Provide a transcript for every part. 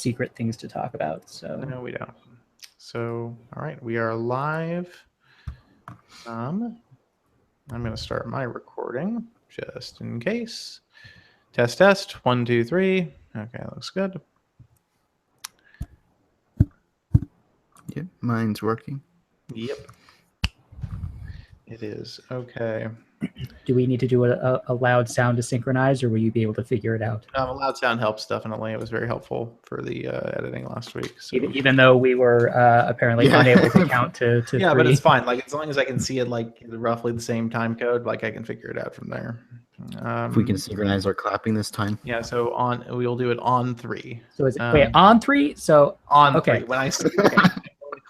secret things to talk about. So no, we don't. So, all right, we are live. I'm going to start my recording just in case. Test. 1, 2, 3. Okay, looks good. Yep, mine's working. Yep. It is. Okay. do we need to do a loud sound to synchronize, or will you be able to figure it out? A loud sound helps, definitely. It was very helpful for the editing last week. So. Even though we were apparently unable to count to yeah, 3. but it's fine. Like, as long as I can see it like roughly the same time code, like I can figure it out from there. If we can synchronize our clapping this time. Yeah, so we'll do it on 3. So is it wait, on 3? So on okay. 3. When I say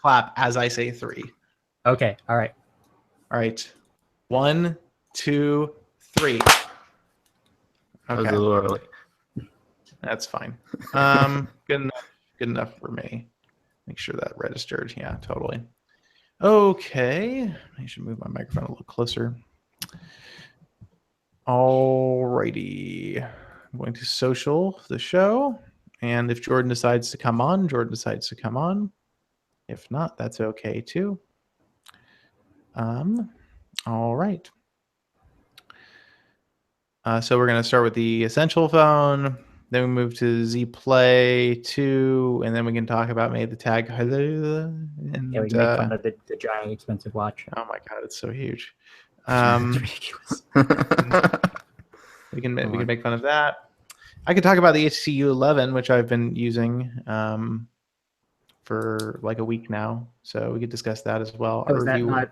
clap as I say 3. Okay. All right. 1, 2, 3. That was a Okay, little early. that's fine. Good enough for me. Make sure that registered. Yeah, totally. Okay, I should move my microphone a little closer. Alrighty, I'm going to social the show, and if Jordan decides to come on, Jordan decides to come on. If not, that's okay too. All right. So we're going to start with the essential phone. Then we move to Z Play 2, and then we can talk about maybe the tag. And, Yeah, we can make fun of the giant expensive watch. Oh my god, it's so huge. It's ridiculous. we can make fun of that. I could talk about the HTC U11, which I've been using for like a week now, so we could discuss that as well. Oh,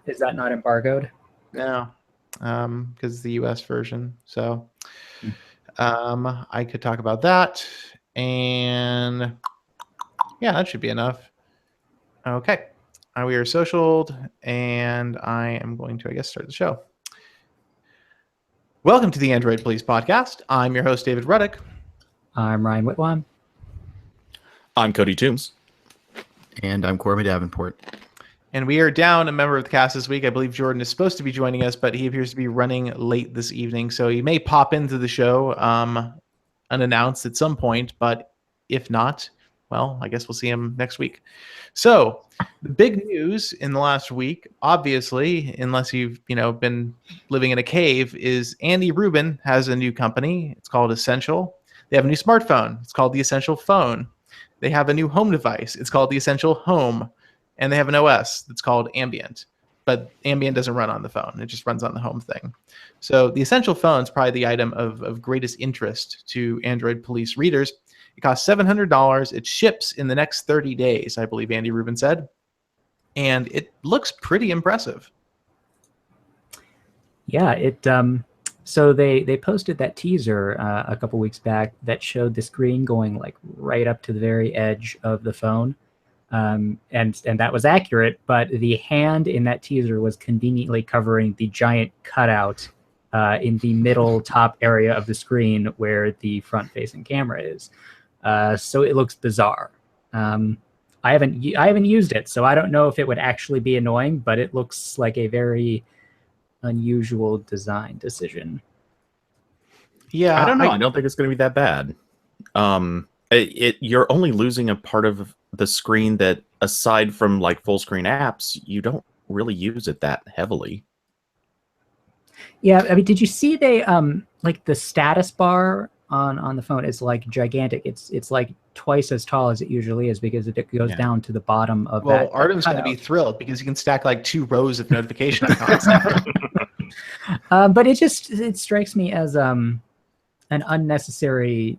is that not embargoed? No, because it's the US version. So I could talk about that, and yeah, that should be enough. Okay, we are socialed, and I am going to, I guess, start the show. Welcome to the Android Police Podcast. I'm your host, David Ruddick. I'm Ryan Whitwam. I'm Cody Toombs. And I'm Corbin Davenport. And we are down a member of the cast this week. I believe Jordan is supposed to be joining us, but he appears to be running late this evening. So he may pop into the show unannounced at some point, but if not, well, I guess we'll see him next week. So the big news in the last week, obviously, unless you've been living in a cave, is Andy Rubin has a new company. It's called Essential. They have a new smartphone. It's called the Essential Phone. They have a new home device. It's called the Essential Home. And they have an OS that's called Ambient. But Ambient doesn't run on the phone. It just runs on the home thing. So the Essential Phone is probably the item of greatest interest to Android Police readers. It costs $700. It ships in the next 30 days, I believe Andy Rubin said. And it looks pretty impressive. Yeah, so they posted that teaser a couple weeks back that showed the screen going like right up to the very edge of the phone. And that was accurate, but the hand in that teaser was conveniently covering the giant cutout in the middle top area of the screen where the front-facing camera is. So it looks bizarre. I haven't used it, so I don't know if it would actually be annoying, but it looks like a very unusual design decision. Yeah, I don't know. I don't think it's going to be that bad. You're only losing a part of the screen that, aside from like full screen apps, you don't really use it that heavily. Yeah, I mean, did you see they like the status bar on the phone is like gigantic. It's like twice as tall as it usually is because it goes down to the bottom of that. Well, Artem's going to be thrilled because you can stack like 2 rows of notification icons now. But it strikes me as an unnecessary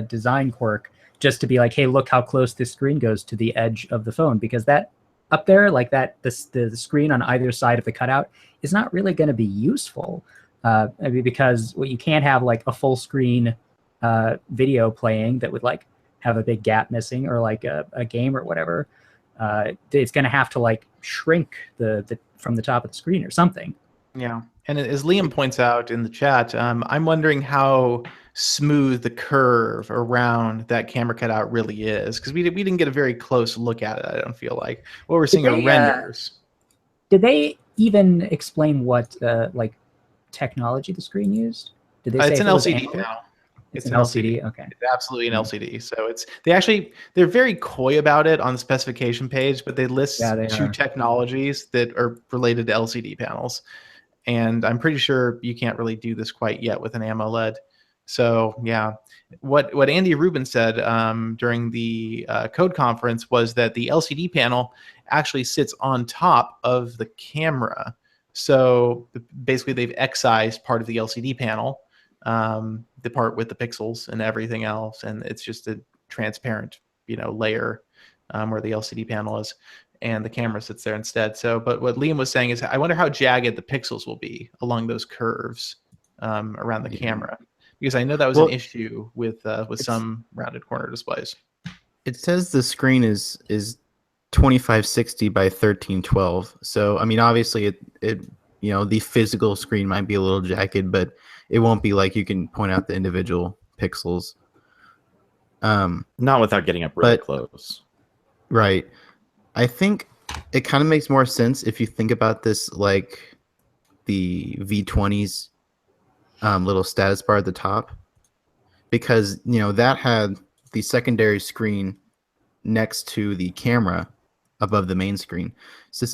design quirk just to be like, hey, look how close this screen goes to the edge of the phone, because that up there, like that, the screen on either side of the cutout is not really going to be useful. I mean, because you can't have like a full screen video playing that would like have a big gap missing, or like a game or whatever. It's going to have to like shrink the from the top of the screen or something. Yeah. And as Liam points out in the chat, I'm wondering how smooth the curve around that camera cutout really is, because we didn't get a very close look at it. I don't feel like what we're seeing are renders. Did they even explain what like technology the screen used? Did they say it's an it was LCD now? It's an LCD. Okay. It's absolutely an LCD. So they're very coy about it on the specification page, but they list they two are. technologies that are related to LCD panels. And I'm pretty sure you can't really do this quite yet with an AMOLED. So yeah, what Andy Rubin said during the code conference was that the LCD panel actually sits on top of the camera. So basically, they've excised part of the LCD panel, the part with the pixels and everything else, and it's just a transparent, layer where the LCD panel is, and the camera sits there instead. So, but what Liam was saying is, I wonder how jagged the pixels will be along those curves around the camera, because I know that was an issue with some rounded corner displays. It says the screen is 2560 by 1312. So I mean, obviously it the physical screen might be a little jagged, but it won't be like you can point out the individual pixels. Not without getting up really close. Right. I think it kind of makes more sense if you think about this like the V20's little status bar at the top, because that had the secondary screen next to the camera above the main screen. So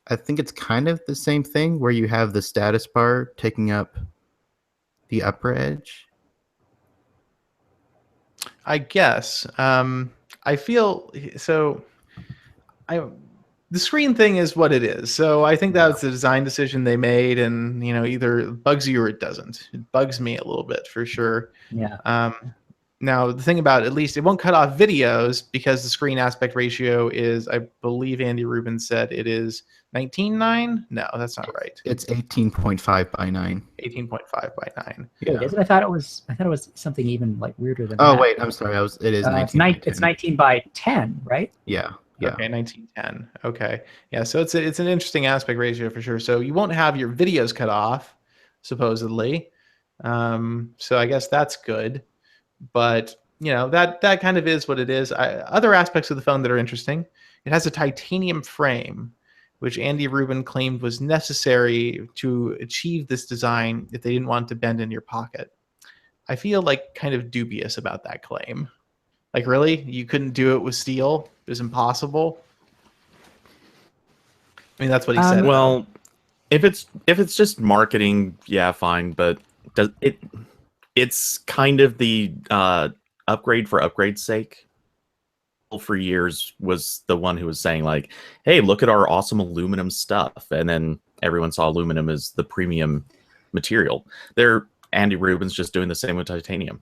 I think it's kind of the same thing where you have the status bar taking up the upper edge. I guess. I feel so. The screen thing is what it is. So I think that was the design decision they made, and either it bugs you or it doesn't. It bugs me a little bit for sure. Yeah. Now the thing about, at least it won't cut off videos because the screen aspect ratio is, I believe Andy Rubin said it is 19:9. No, that's not right. It's 18.5 by 9. 18.5 by 9. Yeah. Is it? I thought it was something even like weirder than that. Oh wait, I'm sorry. It is 19. It's 19 by 10, right? Yeah. Okay, 1910. Okay. Yeah, so it's an interesting aspect ratio for sure. So you won't have your videos cut off, supposedly. So I guess that's good. But that kind of is what it is. Other aspects of the phone that are interesting: it has a titanium frame, which Andy Rubin claimed was necessary to achieve this design if they didn't want it to bend in your pocket. I feel like kind of dubious about that claim. Like, really? You couldn't do it with steel? It was impossible? I mean, that's what he said. Well, if it's just marketing, yeah, fine. But it's kind of the upgrade for upgrade's sake. For years was the one who was saying like, "Hey, look at our awesome aluminum stuff," and then everyone saw aluminum as the premium material. Andy Rubin's just doing the same with titanium.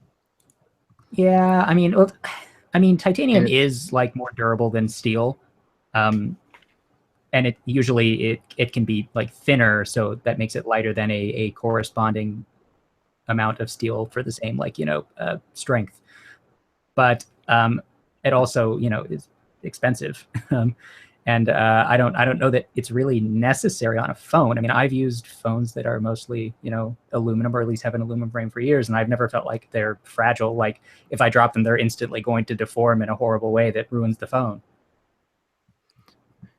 Yeah, I mean, titanium is like more durable than steel, and it usually it can be like thinner, so that makes it lighter than a corresponding amount of steel for the same strength. But it also is expensive, and I don't know that it's really necessary on a phone. I mean, I've used phones that are mostly aluminum, or at least have an aluminum frame for years, and I've never felt like they're fragile. Like if I drop them, they're instantly going to deform in a horrible way that ruins the phone.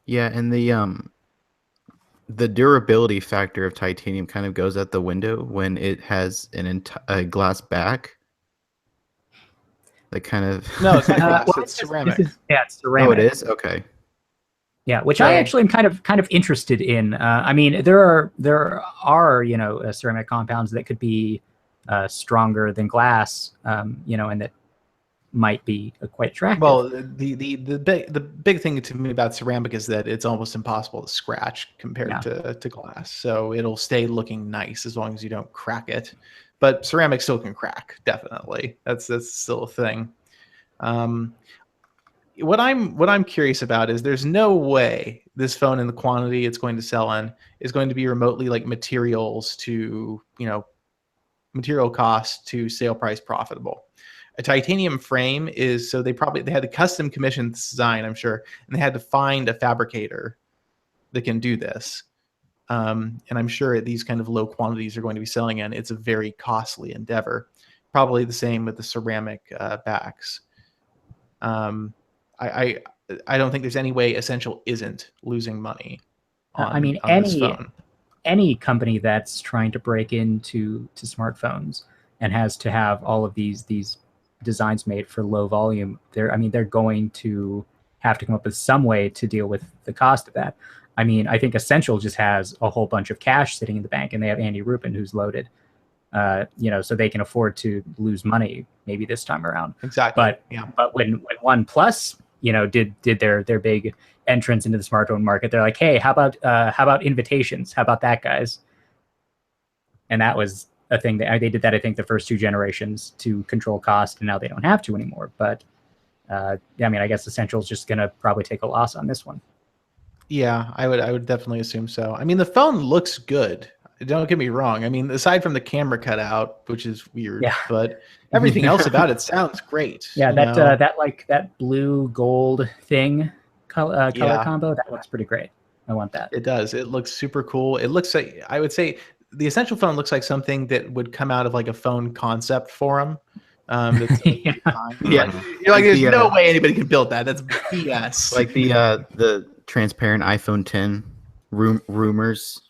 Yeah, and the durability factor of titanium kind of goes out the window when it has a glass back. That kind of no, it's not glass. It's ceramic. It's ceramic. Oh, it is? Okay. Yeah, which I actually am kind of interested in. I mean, there are ceramic compounds that could be stronger than glass, and that might be quite attractive. Well, the big thing to me about ceramic is that it's almost impossible to scratch compared to glass. So it'll stay looking nice as long as you don't crack it. But ceramic still can crack, definitely. That's still a thing. What I'm curious about is there's no way this phone in the quantity it's going to sell in is going to be remotely like material cost to sale price profitable. A titanium frame is, so they had to custom commission this design, I'm sure, and they had to find a fabricator that can do this. And I'm sure at these kind of low quantities are going to be selling in, it's a very costly endeavor. Probably the same with the ceramic backs. I don't think there's any way Essential isn't losing money on this phone. Any company that's trying to break into smartphones and has to have all of these designs made for low volume, they're going to have to come up with some way to deal with the cost of that. I mean, I think Essential just has a whole bunch of cash sitting in the bank, and they have Andy Rubin who's loaded, so they can afford to lose money maybe this time around. Exactly. But when OnePlus, did their big entrance into the smartphone market, they're like, hey, how about invitations? How about that, guys? And that was a thing that they did that, I think, the first 2 generations to control cost, and now they don't have to anymore. But I mean, I guess Essential's just going to probably take a loss on this one. Yeah, I would definitely assume so. I mean, the phone looks good. Don't get me wrong. I mean, aside from the camera cutout, which is weird, but everything else about it sounds great. Yeah, that blue gold thing color combo, that looks pretty great. I want that. It does. It looks super cool. It looks like, I would say the Essential phone looks like something that would come out of like a phone concept forum. That's Yeah. You're like, there's no way anybody can build that. That's BS. Like the transparent iPhone 10 rumors,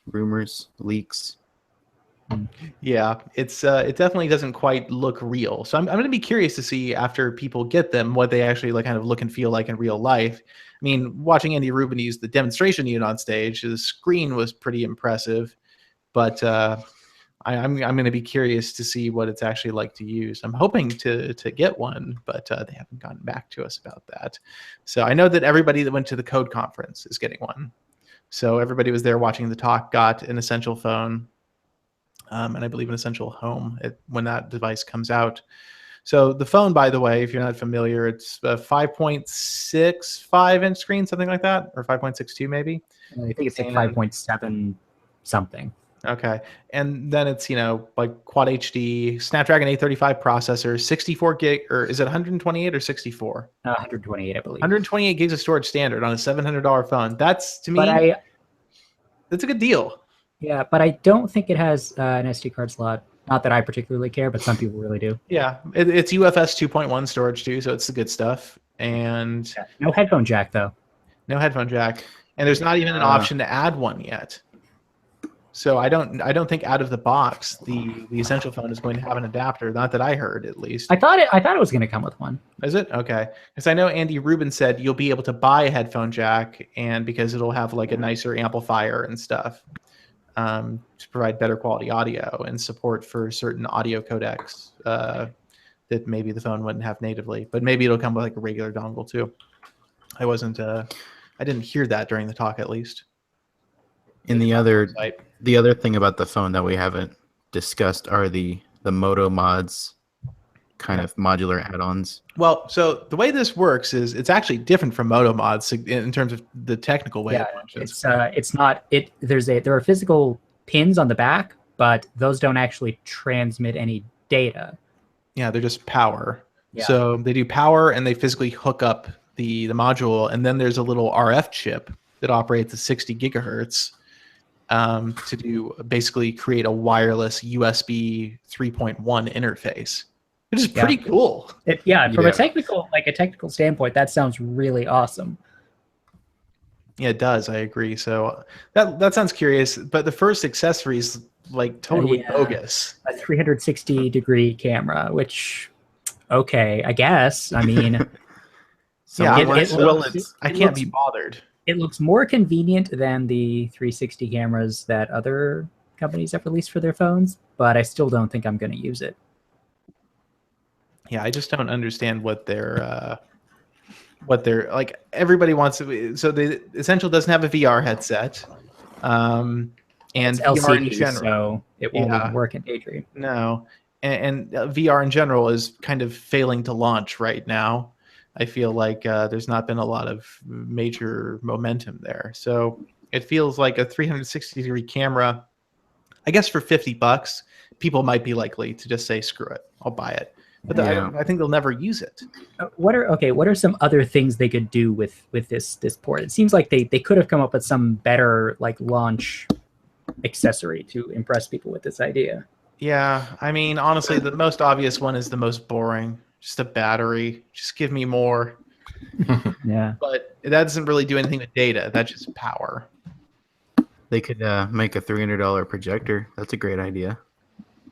leaks. Yeah, it definitely doesn't quite look real. So I'm going to be curious to see after people get them what they actually like kind of look and feel like in real life. I mean, watching Andy Rubin use the demonstration unit on stage, the screen was pretty impressive, but I'm going to be curious to see what it's actually like to use. I'm hoping to get one, but they haven't gotten back to us about that. So I know that everybody that went to the Code conference is getting one. So everybody was there watching the talk got an Essential phone. And I believe an Essential Home when that device comes out. So the phone, by the way, if you're not familiar, it's a 5.65 inch screen, something like that, or 5.62 maybe. I think it's like 5.7 something. Okay, and then it's like Quad HD, Snapdragon 835 processor, 64 gig, or is it 128 or 64? 128, I believe. 128 gigs of storage standard on a $700 phone. That's, to me, that's a good deal. Yeah, but I don't think it has an SD card slot. Not that I particularly care, but some people really do. Yeah, it's UFS 2.1 storage too, so it's the good stuff. And no headphone jack though. No headphone jack, and there's not even an option to add one yet. So I don't think out of the box the Essential phone is going to have an adapter. Not that I heard, at least. I thought it was going to come with one. Is it? Okay. Because I know Andy Rubin said you'll be able to buy a headphone jack, and because it'll have like a nicer amplifier and stuff. To provide better quality audio and support for certain audio codecs that maybe the phone wouldn't have natively, but maybe it'll come with like a regular dongle too. I didn't hear that during the talk, at least. And the other thing about the phone that we haven't discussed are the Moto mods, kind of modular add-ons. Well, so the way this works is it's actually different from Moto mods in terms of the technical way. Yeah, it's not it. There are physical pins on the back, but those don't actually transmit any data. Yeah, they're just power. Yeah. So they do power and they physically hook up the module, and then there's a little RF chip that operates at 60 gigahertz to basically create a wireless USB 3.1 interface. Which is pretty cool. From a technical standpoint, that sounds really awesome. Yeah, it does. I agree. So that sounds curious. But the first accessory is like totally bogus. A 360-degree camera, which, okay, I guess. I mean, I can't be bothered. It looks more convenient than the 360 cameras that other companies have released for their phones, but I still don't think I'm going to use it. Yeah, I just don't understand what they're like. Everybody wants to. So the Essential doesn't have a VR headset, and it's VR LCD, in general, so it won't work in Daydream. No, and VR in general is kind of failing to launch right now. I feel like there's not been a lot of major momentum there, so it feels like a 360-degree camera. I guess for $50, people might be likely to just say, "Screw it, I'll buy it." But I think they'll never use it. What are some other things they could do with this port? It seems like they could have come up with some better like launch accessory to impress people with this idea. Yeah, I mean, honestly, the most obvious one is the most boring. Just a battery. Just give me more. Yeah. But that doesn't really do anything with data. That's just power. They could make a $300 projector. That's a great idea.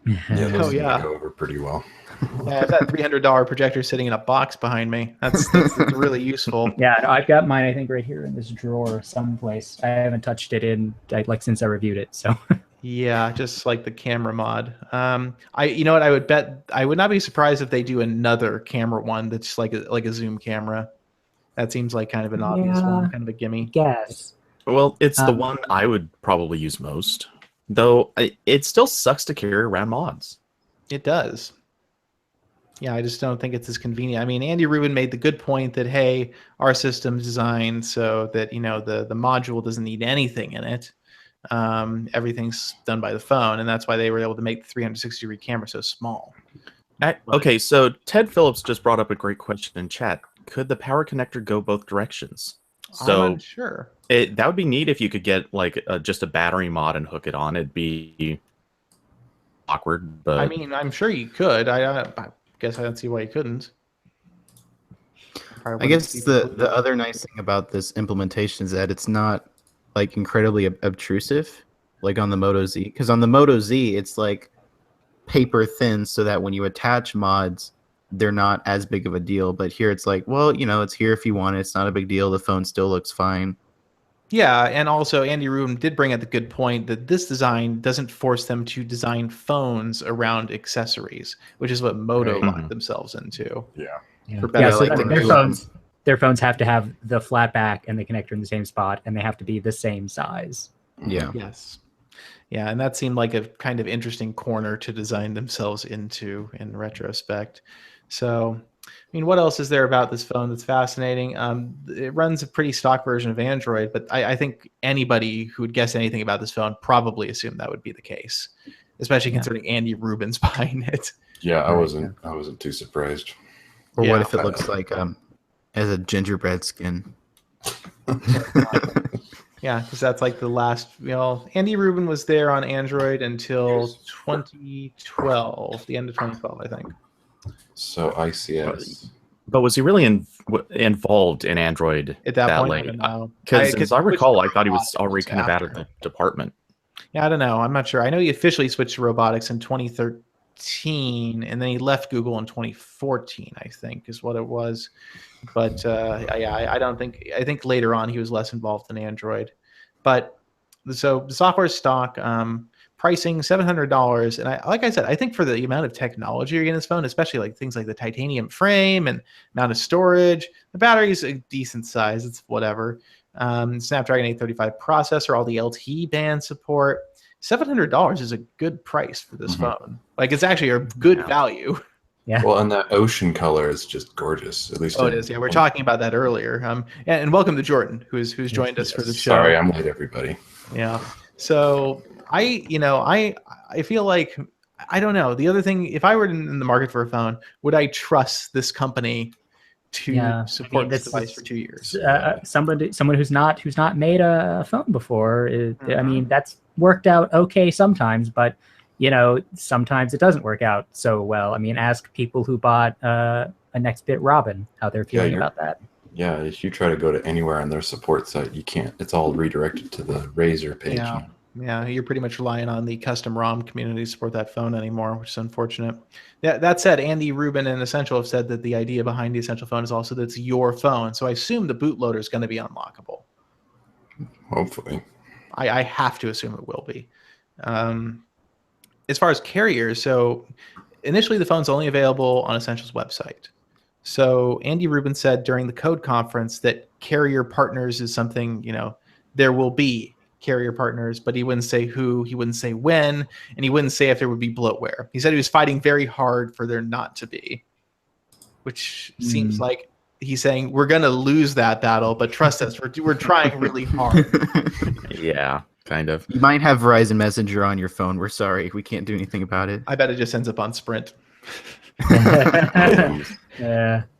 Yeah, those Oh, seem yeah. to go over pretty well. Yeah, I've that $300 projector sitting in a box behind me. That's really useful. Yeah, no, I've got mine. I think right here in this drawer someplace. I haven't touched it in like since I reviewed it. So Yeah, just like the camera mod. You know what? I would bet I would not be surprised if they do another camera one that's like a zoom camera. That seems like kind of an obvious Yeah. one, kind of a I gimme. guess. Well, it's the Um, one I would probably use most, though it still sucks to carry around mods. It does. Yeah, I just don't think it's as convenient. I mean, Andy Rubin made the good point that hey, our system's designed so that the module doesn't need anything in it. Everything's done by the phone, and that's why they were able to make the 360-degree camera so small. Okay, so Ted Phillips just brought up a great question in chat. Could the power connector go both directions? I'm So unsure. that would be neat if you could get like just a battery mod and hook it on. It'd be awkward, but I mean, I'm sure you could. I guess I don't see why you couldn't. I guess the other nice thing about this implementation is that it's not like incredibly obtrusive, like on the Moto Z. Because on the Moto Z, it's like paper thin, so that when you attach mods, they're not as big of a deal. But here, it's like, well, it's here if you want it. It's not a big deal. The phone still looks fine. Yeah, and also Andy Rubin did bring up the good point that this design doesn't force them to design phones around accessories, which is what Moto Right. locked themselves into. Yeah. For better Yeah, so like their phones have to have the flat back and the connector in the same spot, and they have to be the same size. Yeah. Yes. Yeah, and that seemed like a kind of interesting corner to design themselves into in retrospect. So, I mean, what else is there about this phone that's fascinating? It runs a pretty stock version of Android, but I think anybody who would guess anything about this phone probably assumed that would be the case, especially considering Andy Rubin's behind it. Yeah, I Right, wasn't too surprised. Or Yeah. what if it looks like as a gingerbread skin? Yeah, because that's like the last. Andy Rubin was there on Android until 2012, the end of 2012, I think. So ICS. but was he really involved in Android At that point, I late? don't know. Because as I recall, I thought he was robotics already kind of out of after. the department. Yeah, I don't know. I'm not sure. I know he officially switched to robotics in 2013, and then he left Google in 2014, I think, is what it was. But yeah, I don't think. I think later on he was less involved in Android. But so the software stock, pricing $700, and like I said, I think for the amount of technology you're getting in this phone, especially like things like the titanium frame and amount of storage, the battery's a decent size. It's whatever. Snapdragon 835 processor, all the LTE band support. $700 is a good price for this phone. Like it's actually a good value. Yeah. Well, and that ocean color is just gorgeous. At least Oh, it is. Yeah, we are talking about that earlier. And welcome to Jordan, who's joined us for the show. Sorry, I'm late, everybody. Yeah. So I feel like I don't know. The other thing, if I were in the market for a phone, would I trust this company to support this device for 2 years? Someone who's not made a phone before. I mean, that's worked out okay sometimes, but sometimes it doesn't work out so well. I mean, ask people who bought a Nextbit Robin how they're feeling about that. Yeah, if you try to go to anywhere on their support site, you can't. It's all redirected to the Razer page. Yeah. Yeah, you're pretty much relying on the custom ROM community to support that phone anymore, which is unfortunate. That said, Andy Rubin and Essential have said that the idea behind the Essential phone is also that it's your phone. So I assume the bootloader is going to be unlockable. Hopefully. I have to assume it will be. As far as carriers, so initially the phone's only available on Essential's website. So Andy Rubin said during the code conference that carrier partners is something, there will be carrier partners, but he wouldn't say who, he wouldn't say when, and he wouldn't say if there would be bloatware. He said he was fighting very hard for there not to be, which seems like he's saying we're going to lose that battle, but trust us, we're trying really hard. Yeah, kind of. You might have Verizon Messenger on your phone. We're sorry. We can't do anything about it. I bet it just ends up on Sprint.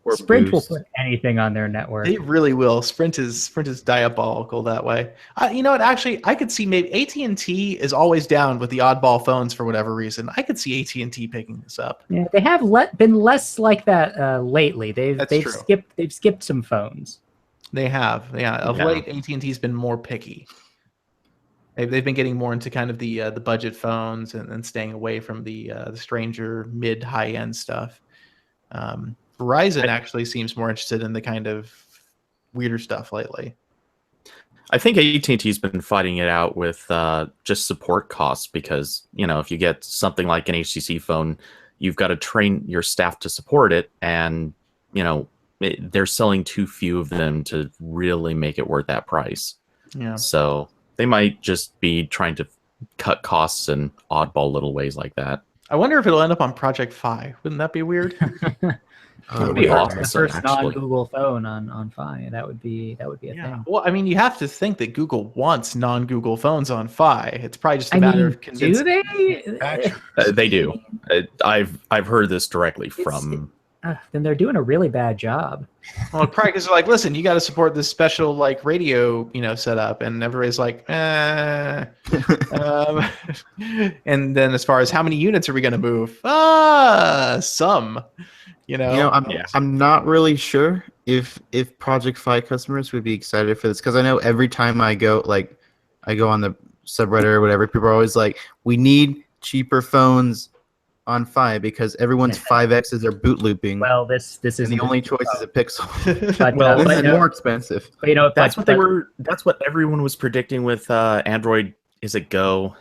Or Sprint Boost. will put anything on their network. They really will. Sprint is diabolical that way. You know what? Actually, I could see maybe AT&T is always down with the oddball phones for whatever reason. I could see AT&T picking this up. Yeah, they have been less like that lately. They've true. skipped some phones. They have. Yeah. Of late, AT&T's been more picky. They've been getting more into kind of the budget phones and staying away from the stranger mid high end stuff. Verizon actually seems more interested in the kind of weirder stuff lately. I think AT&T's been fighting it out with just support costs because, if you get something like an HTC phone, you've got to train your staff to support it, and, they're selling too few of them to really make it worth that price. Yeah. So they might just be trying to cut costs in oddball little ways like that. I wonder if it'll end up on Project Fi. Wouldn't that be weird? That would be awesome. The first non-Google phone on Fi. That would be a thing. Well, I mean, you have to think that Google wants non-Google phones on Fi. It's probably just a matter of convincing. Do they? They do. I've heard this directly from. Then they're doing a really bad job. Well, probably because they're like, listen, you got to support this special like radio, setup, and everybody's like, and then as far as how many units are we going to move? Some. I'm not really sure if Project Fi customers would be excited for this, because I know every time I go on the subreddit or whatever, people are always like, we need cheaper phones on Fi because everyone's 5Xs are boot looping. Well, this is the only choice is a Pixel. But, this is more expensive. But that's what everyone was predicting with Android. Is it Go?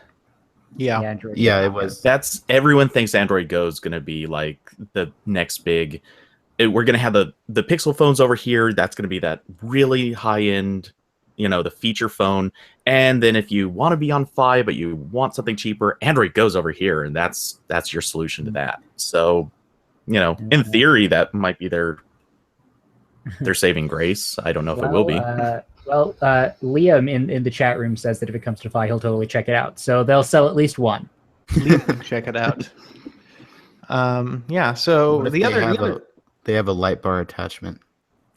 Yeah. Android. Yeah, it was. Everyone thinks Android Go is going to be like the next big. We're going to have the Pixel phones over here. That's going to be that really high end, the feature phone. And then if you want to be on Fi but you want something cheaper, Android Go's over here, and that's your solution to that. So, in theory, that might be their saving grace. I don't know if it will be. Liam in the chat room says that if it comes to Fi, he'll totally check it out. So they'll sell at least one. Liam, check it out. So they have a light bar attachment.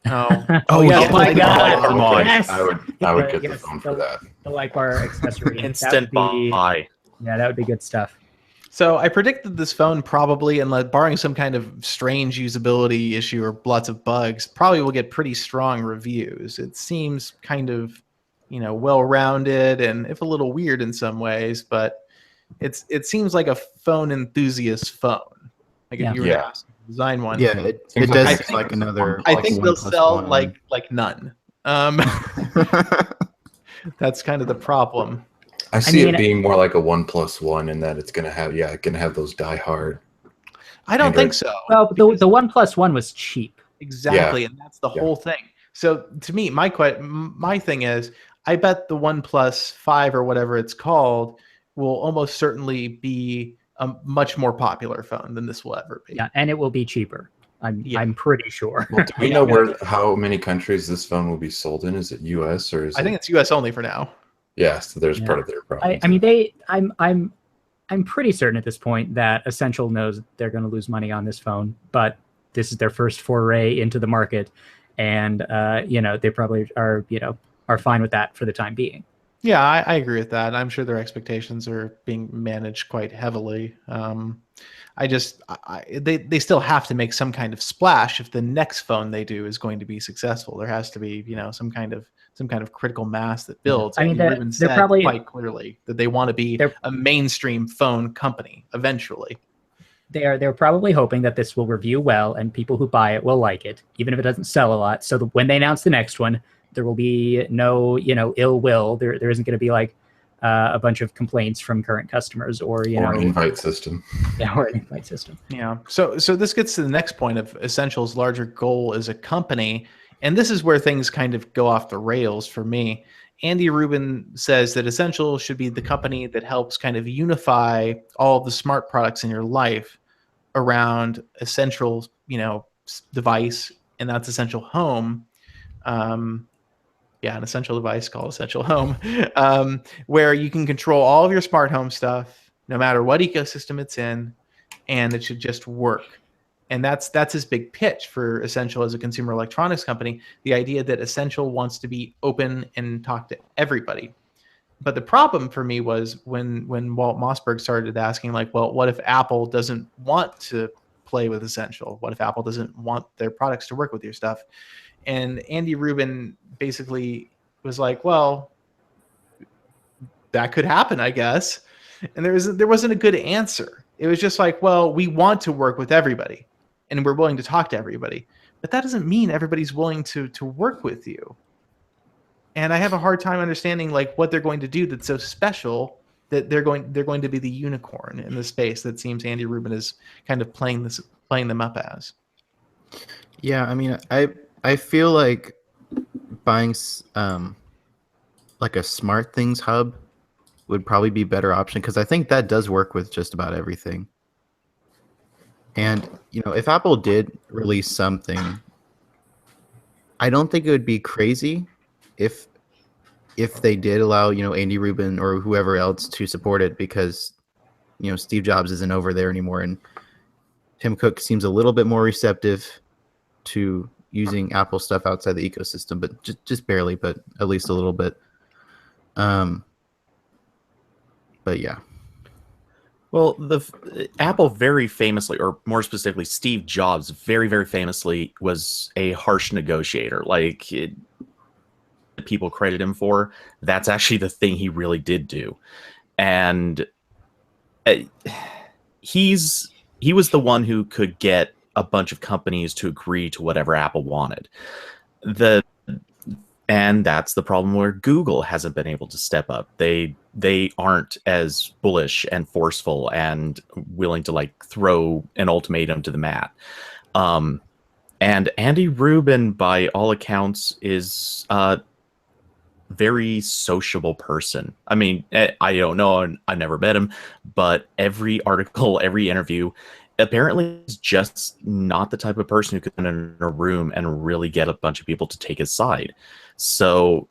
Oh yes. my God! Come on. Yes. I would get the phone for that. The light bar accessory. Instant buy. Yeah, that would be good stuff. So I predicted this phone probably, barring some kind of strange usability issue or lots of bugs, probably will get pretty strong reviews. It seems kind of, well-rounded and if a little weird in some ways, but it seems like a phone enthusiast phone. Like if you were to ask to design one. Yeah, it does seem like another. I think they'll sell like none. That's kind of the problem. I see it being more like a 1+1 in that it's gonna have those die-hard. I don't think so. Well, the 1+1 was cheap. Exactly, and that's the whole thing. So to me, my thing is, I bet the OnePlus 5 or whatever it's called will almost certainly be a much more popular phone than this will ever be. Yeah, and it will be cheaper. I'm pretty sure. Well, do we know how many countries this phone will be sold in? Is it U.S. or is I think it's U.S. only for now. Yeah, so there's part of their problem. I'm pretty certain at this point that Essential knows they're going to lose money on this phone, but this is their first foray into the market, and they probably are fine with that for the time being. Yeah, I agree with that. I'm sure their expectations are being managed quite heavily. They still have to make some kind of splash if the next phone they do is going to be successful. There has to be, some kind of critical mass that builds. I mean, they're said probably quite clearly that they want to be a mainstream phone company eventually. They're probably hoping that this will review well and people who buy it will like it, even if it doesn't sell a lot. So when they announce the next one, there will be no, ill will. There isn't going to be like a bunch of complaints from current customers or an invite system. Yeah, or an invite system. Yeah. So this gets to the next point of Essential's larger goal as a company, and this is where things kind of go off the rails for me. Andy Rubin says that Essential should be the company that helps kind of unify all the smart products in your life around Essential, device, and that's Essential Home. An essential device called Essential Home, where you can control all of your smart home stuff, no matter what ecosystem it's in, and it should just work. And that's his big pitch for Essential as a consumer electronics company, the idea that Essential wants to be open and talk to everybody. But the problem for me was when Walt Mossberg started asking, like, well, what if Apple doesn't want to play with Essential? What if Apple doesn't want their products to work with your stuff? And Andy Rubin basically was like, well, that could happen, I guess. And there wasn't a good answer. It was just like, well, we want to work with everybody, and we're willing to talk to everybody, but that doesn't mean everybody's willing to work with you. And I have a hard time understanding like what they're going to do that's so special that they're going to be the unicorn in the space that seems Andy Rubin is kind of playing them up as. Yeah, I mean, I feel like buying like a smart things hub would probably be a better option, because I think that does work with just about everything. And if Apple did release something, I don't think it would be crazy if they did allow Andy Rubin or whoever else to support it, because Steve Jobs isn't over there anymore, and Tim Cook seems a little bit more receptive to using Apple stuff outside the ecosystem, but just barely, but at least a little bit. But yeah. Well, Apple very famously, or more specifically, Steve Jobs very, very famously was a harsh negotiator. Like people credit him for, that's actually the thing he really did do. And he was the one who could get a bunch of companies to agree to whatever Apple wanted. And that's the problem where Google hasn't been able to step up. They aren't as bullish and forceful and willing to like throw an ultimatum to the mat. And Andy Rubin, by all accounts, is a very sociable person. I mean, I don't know, I've never met him, but every article, every interview, apparently is just not the type of person who could sit in a room and really get a bunch of people to take his side. So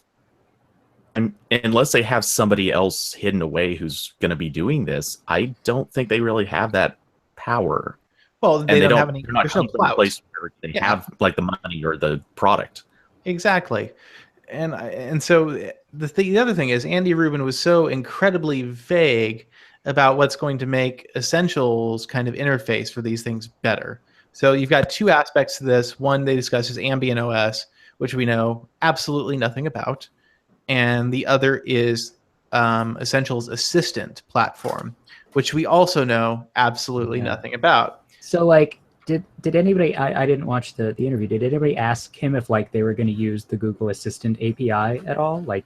unless they have somebody else hidden away who's going to be doing this, I don't think they really have that power. Well, they don't have any. They're not There's no coming from a clout. place where they have like the money or the product. Exactly. And so the other thing is Andy Rubin was so incredibly vague about what's going to make Essentials kind of interface for these things better. So you've got two aspects to this. One they discuss is Ambient OS, which we know absolutely nothing about, and the other is Essentials Assistant platform, which we also know absolutely nothing about. So like, did anybody? I didn't watch the interview. Did anybody ask him if like they were going to use the Google Assistant API at all? Like,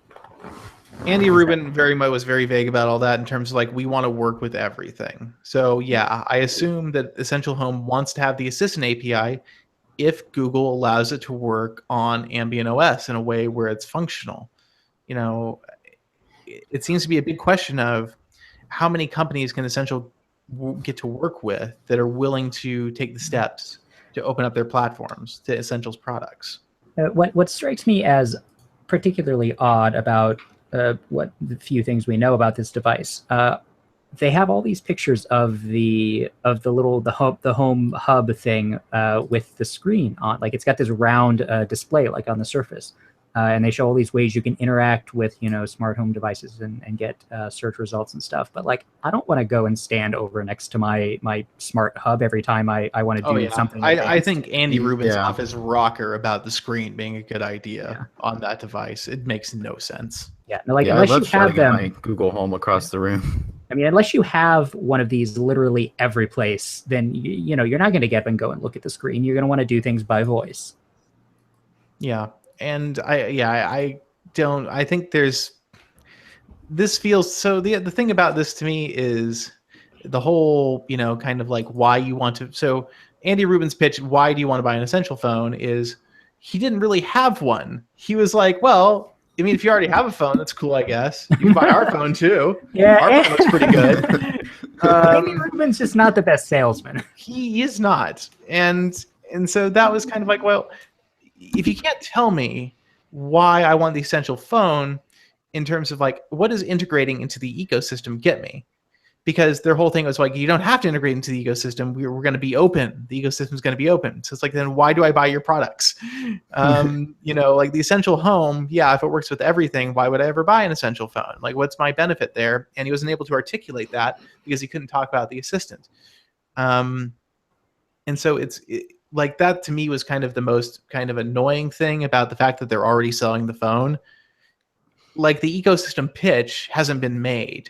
Andy Rubin was very vague about all that in terms of like, we want to work with everything. So yeah, I assume that Essential Home wants to have the Assistant API if Google allows it to work on Ambient OS in a way where it's functional. It seems to be a big question of how many companies can Essential get to work with that are willing to take the steps to open up their platforms to Essentials products. what strikes me as particularly odd about what the few things we know about this device, they have all these pictures of the home hub thing with the screen on, like it's got this round display like on the surface. And they show all these ways you can interact with, smart home devices and get search results and stuff. But like, I don't want to go and stand over next to my smart hub every time I want to do something. I think Andy Rubin's off his rocker about the screen being a good idea on that device. It makes no sense. Yeah, no, like unless you have them, my Google Home across the room. I mean, unless you have one of these literally every place, then you're not going to get up and go and look at the screen. You're going to want to do things by voice. Yeah. And I think this feels so. The thing about this to me is the whole, kind of like why you want to. So Andy Rubin's pitch, why do you want to buy an Essential phone, is he didn't really have one. He was like, well, I mean, if you already have a phone, that's cool, I guess. You can buy our phone too. Yeah, our phone looks pretty good. Andy Rubin's just not the best salesman. He is not. And so that was kind of like, well, if you can't tell me why I want the Essential phone in terms of like, what does integrating into the ecosystem get me? Because their whole thing was like, you don't have to integrate into the ecosystem. We're going to be open. The ecosystem's going to be open. So it's like, then why do I buy your products? Like the Essential Home, yeah, if it works with everything, why would I ever buy an Essential phone? Like, what's my benefit there? And he wasn't able to articulate that because he couldn't talk about the Assistant. And so like that to me was kind of the most kind of annoying thing about the fact that they're already selling the phone. like the ecosystem pitch hasn't been made.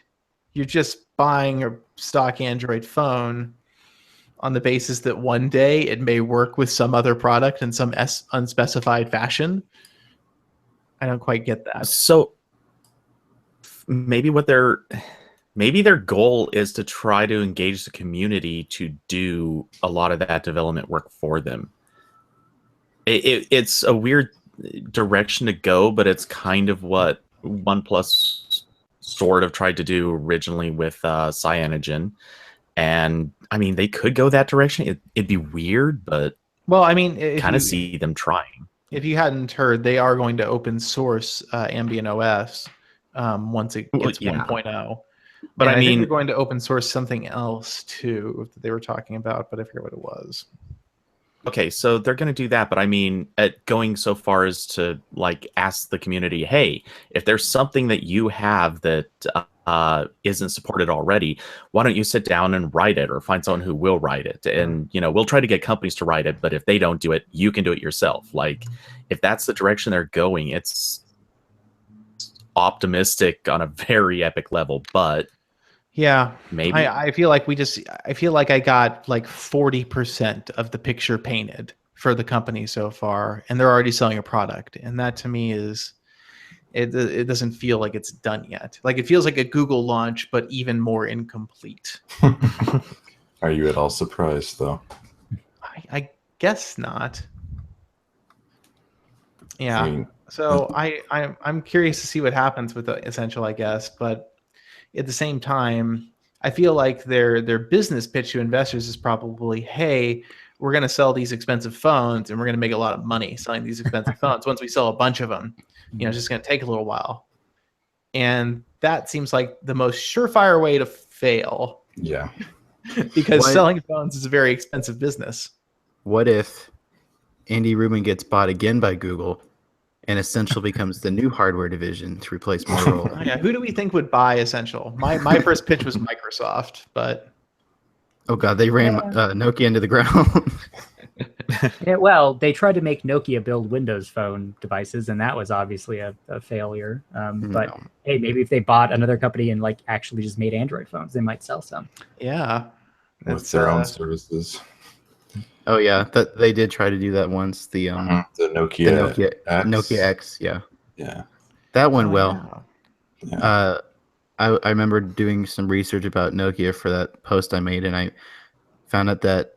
You're just buying a stock Android phone on the basis that one day it may work with some other product in some unspecified fashion. I don't quite get that. So maybe their goal is to try to engage the community to do a lot of that development work for them. It's a weird direction to go, but it's kind of what OnePlus sort of tried to do originally with Cyanogen. And I mean, they could go that direction. It'd be weird, but Well, I mean, kind of see them trying. if you hadn't heard, they are going to open source Ambient OS once it gets 1.0. But And I I think mean, they're going to open source something else too that they were talking about, but I forget what it was. okay, so they're going to do that, but I mean, going so far as to like ask the community, hey, if there's something that you have that isn't supported already, why don't you sit down and write it, or find someone who will write it? And we'll try to get companies to write it, but if they don't do it, you can do it yourself. Like, if that's the direction they're going, it's optimistic on a very epic level, but yeah, maybe I feel like I feel like I got like 40% of the picture painted for the company so far, and they're already selling a product, and that to me is it doesn't feel like it's done yet. Like, it feels like a Google launch, but even more incomplete. Are you at all surprised, though? I guess not. Yeah. I mean, So I'm curious to see what happens with the Essential, I guess, but at the same time, I feel like their business pitch to investors is probably, hey, we're going to sell these expensive phones and we're going to make a lot of money selling these expensive phones. Once we sell a bunch of them, it's just going to take a little while. And that seems like the most surefire way to fail. yeah. Because selling phones is a very expensive business. What if Andy Rubin gets bought again by Google and Essential becomes the new hardware division to replace Motorola? Oh, yeah. Who do we think would buy Essential? My first pitch was Microsoft, but Oh god, they ran Nokia into the ground. Yeah, well, they tried to make Nokia build Windows Phone devices, and that was obviously a failure. But hey, maybe if they bought another company and like actually just made Android phones, they might sell some. yeah, With their own services. Oh yeah, that they did try to do that once. The Nokia X. Nokia X, yeah. Yeah. That went well. Yeah. I remember doing some research about Nokia for that post I made, and I found out that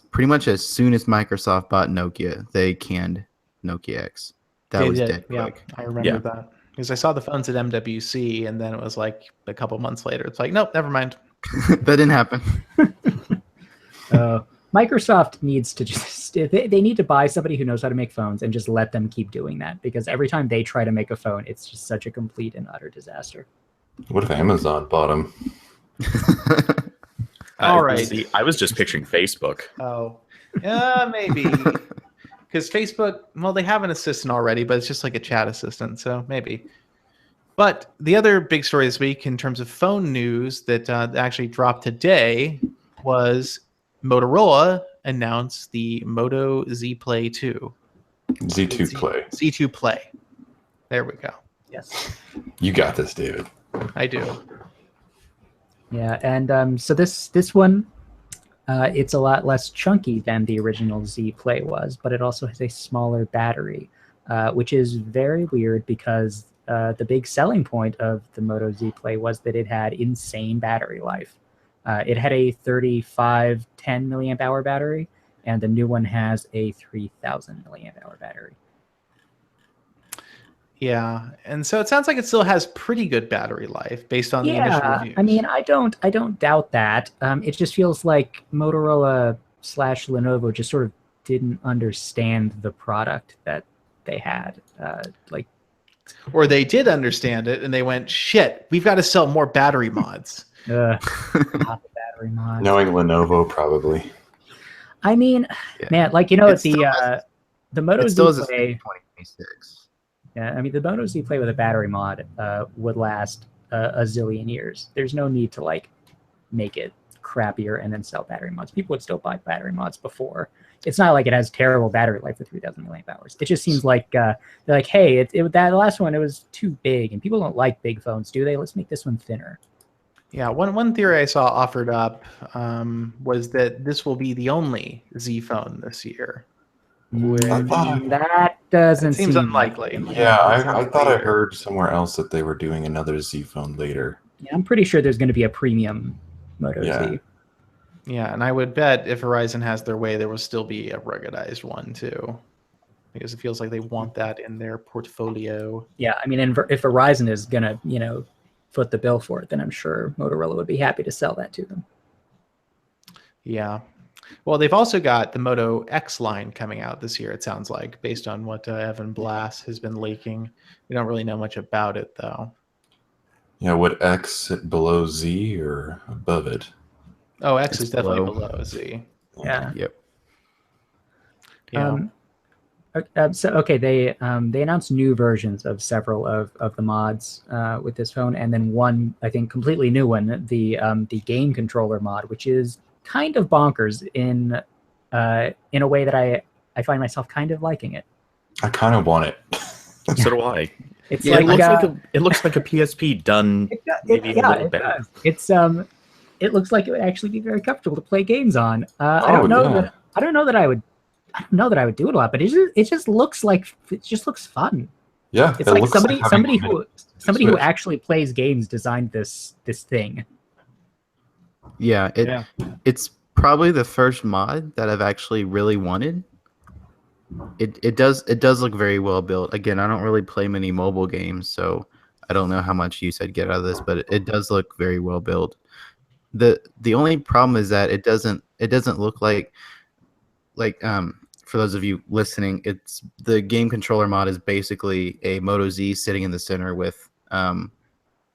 pretty much as soon as Microsoft bought Nokia, they canned Nokia X. That was dead quick. I remember that because I saw the phones at MWC, and then it was like a couple months later. It's like, nope, never mind. That didn't happen. Microsoft needs to just they need to buy somebody who knows how to make phones and just let them keep doing that, because every time they try to make a phone, it's just such a complete and utter disaster. What if Amazon bought them? All right. See, I was just picturing Facebook. Oh, yeah, maybe. Because Facebook, well, they have an assistant already, but it's just like a chat assistant, so maybe. But the other big story this week in terms of phone news that actually dropped today was Motorola announced the Moto Z Play 2. Z2 Play. Z2 Play. There we go. Yes. You got this, David. I do. Yeah, and so this one, it's a lot less chunky than the original Z Play was, but it also has a smaller battery, which is very weird because the big selling point of the Moto Z Play was that it had insane battery life. It had a 3510 milliamp hour battery, and the new one has a 3000 milliamp hour battery. Yeah, and so it sounds like it still has pretty good battery life based on the initial reviews. I mean, I don't doubt that. It just feels like Motorola / Lenovo just sort of didn't understand the product that they had. Or they did understand it, and they went, "Shit, we've got to sell more battery mods." Not the battery mods. Knowing Lenovo, probably. I mean, man, the Moto Z Play 2026. Yeah, I mean, the Moto Z Play with a battery mod would last a zillion years. There's no need to make it crappier and then sell battery mods. People would still buy battery mods before it's not like it has terrible battery life for 3,000 milliamp hours. It just seems like they're like, hey, that last one, it was too big, and people don't like big phones, do they? Let's make this one thinner. Yeah, one theory I saw offered up was that this will be the only Z phone this year. That doesn't It seems seem unlikely. Like Yeah, That I sounds thought I weird. heard somewhere else that they were doing another Z phone later. Yeah, I'm pretty sure there's going to be a premium Moto Yeah. Z. Yeah, and I would bet if Verizon has their way, there will still be a ruggedized one too, because it feels like they want that in their portfolio. Yeah, I mean, if Verizon is going to, foot the bill for it, then I'm sure Motorola would be happy to sell that to them. Yeah. Well, they've also got the Moto X line coming out this year, it sounds like, based on what Evan Blass has been leaking. We don't really know much about it, though. Yeah, would X sit below Z or above it? Oh, X It's is definitely below. below Z. Yeah. Yep. Yeah. They announced new versions of several of the mods with this phone, and then one, I think, completely new one, the game controller mod, which is kind of bonkers in a way that I find myself kind of liking it. I kind of want it. So do I. It's Yeah, like it looks like a PSP done maybe a little better. does. It looks like it would actually be very comfortable to play games on. I Oh, don't know yeah. that I would do it a lot, but it just looks fun. Yeah, It's it like looks somebody having who Switch. actually plays games designed this thing. Yeah, it's probably the first mod that I've actually really wanted. It does look very well built. Again, I don't really play many mobile games, so I don't know how much use I'd get out of this, but it does look very well built. The only problem is that it doesn't look like for those of you listening, it's the game controller mod is basically a Moto Z sitting in the center with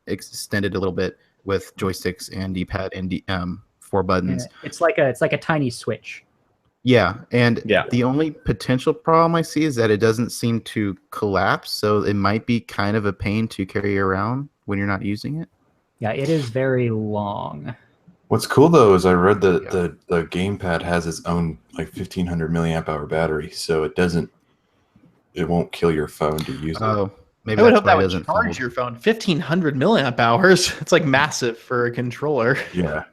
extended a little bit with joysticks and D-pad and 4 buttons. Yeah, it's like a tiny Switch. Yeah, and Yeah. the only potential problem I see is that it doesn't seem to collapse, so it might be kind of a pain to carry around when you're not using it. Yeah, it is very long. What's cool though is I read that the gamepad has its own like 1500 milliamp hour battery, so it won't kill your phone to use it. Oh, maybe I would that's hope why that it would doesn't charge fold. your phone 1,500 milliamp hours. It's like massive for a controller. Yeah,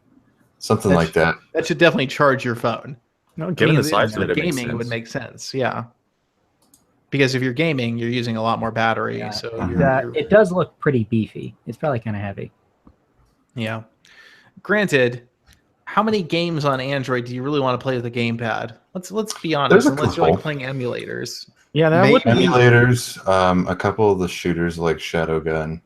something like that. That should definitely charge your phone. No, given the size for of it, makes gaming, it would sense. make sense. Yeah, because if you're gaming, you're using a lot more battery. Yeah. So It does look pretty beefy. It's probably kind of heavy. yeah. Granted, how many games on Android do you really want to play with a gamepad? Let's be honest. There's a Unless you're like couple. playing emulators. Yeah, that Maybe- would be. Emulators, a couple of the shooters like Shadowgun.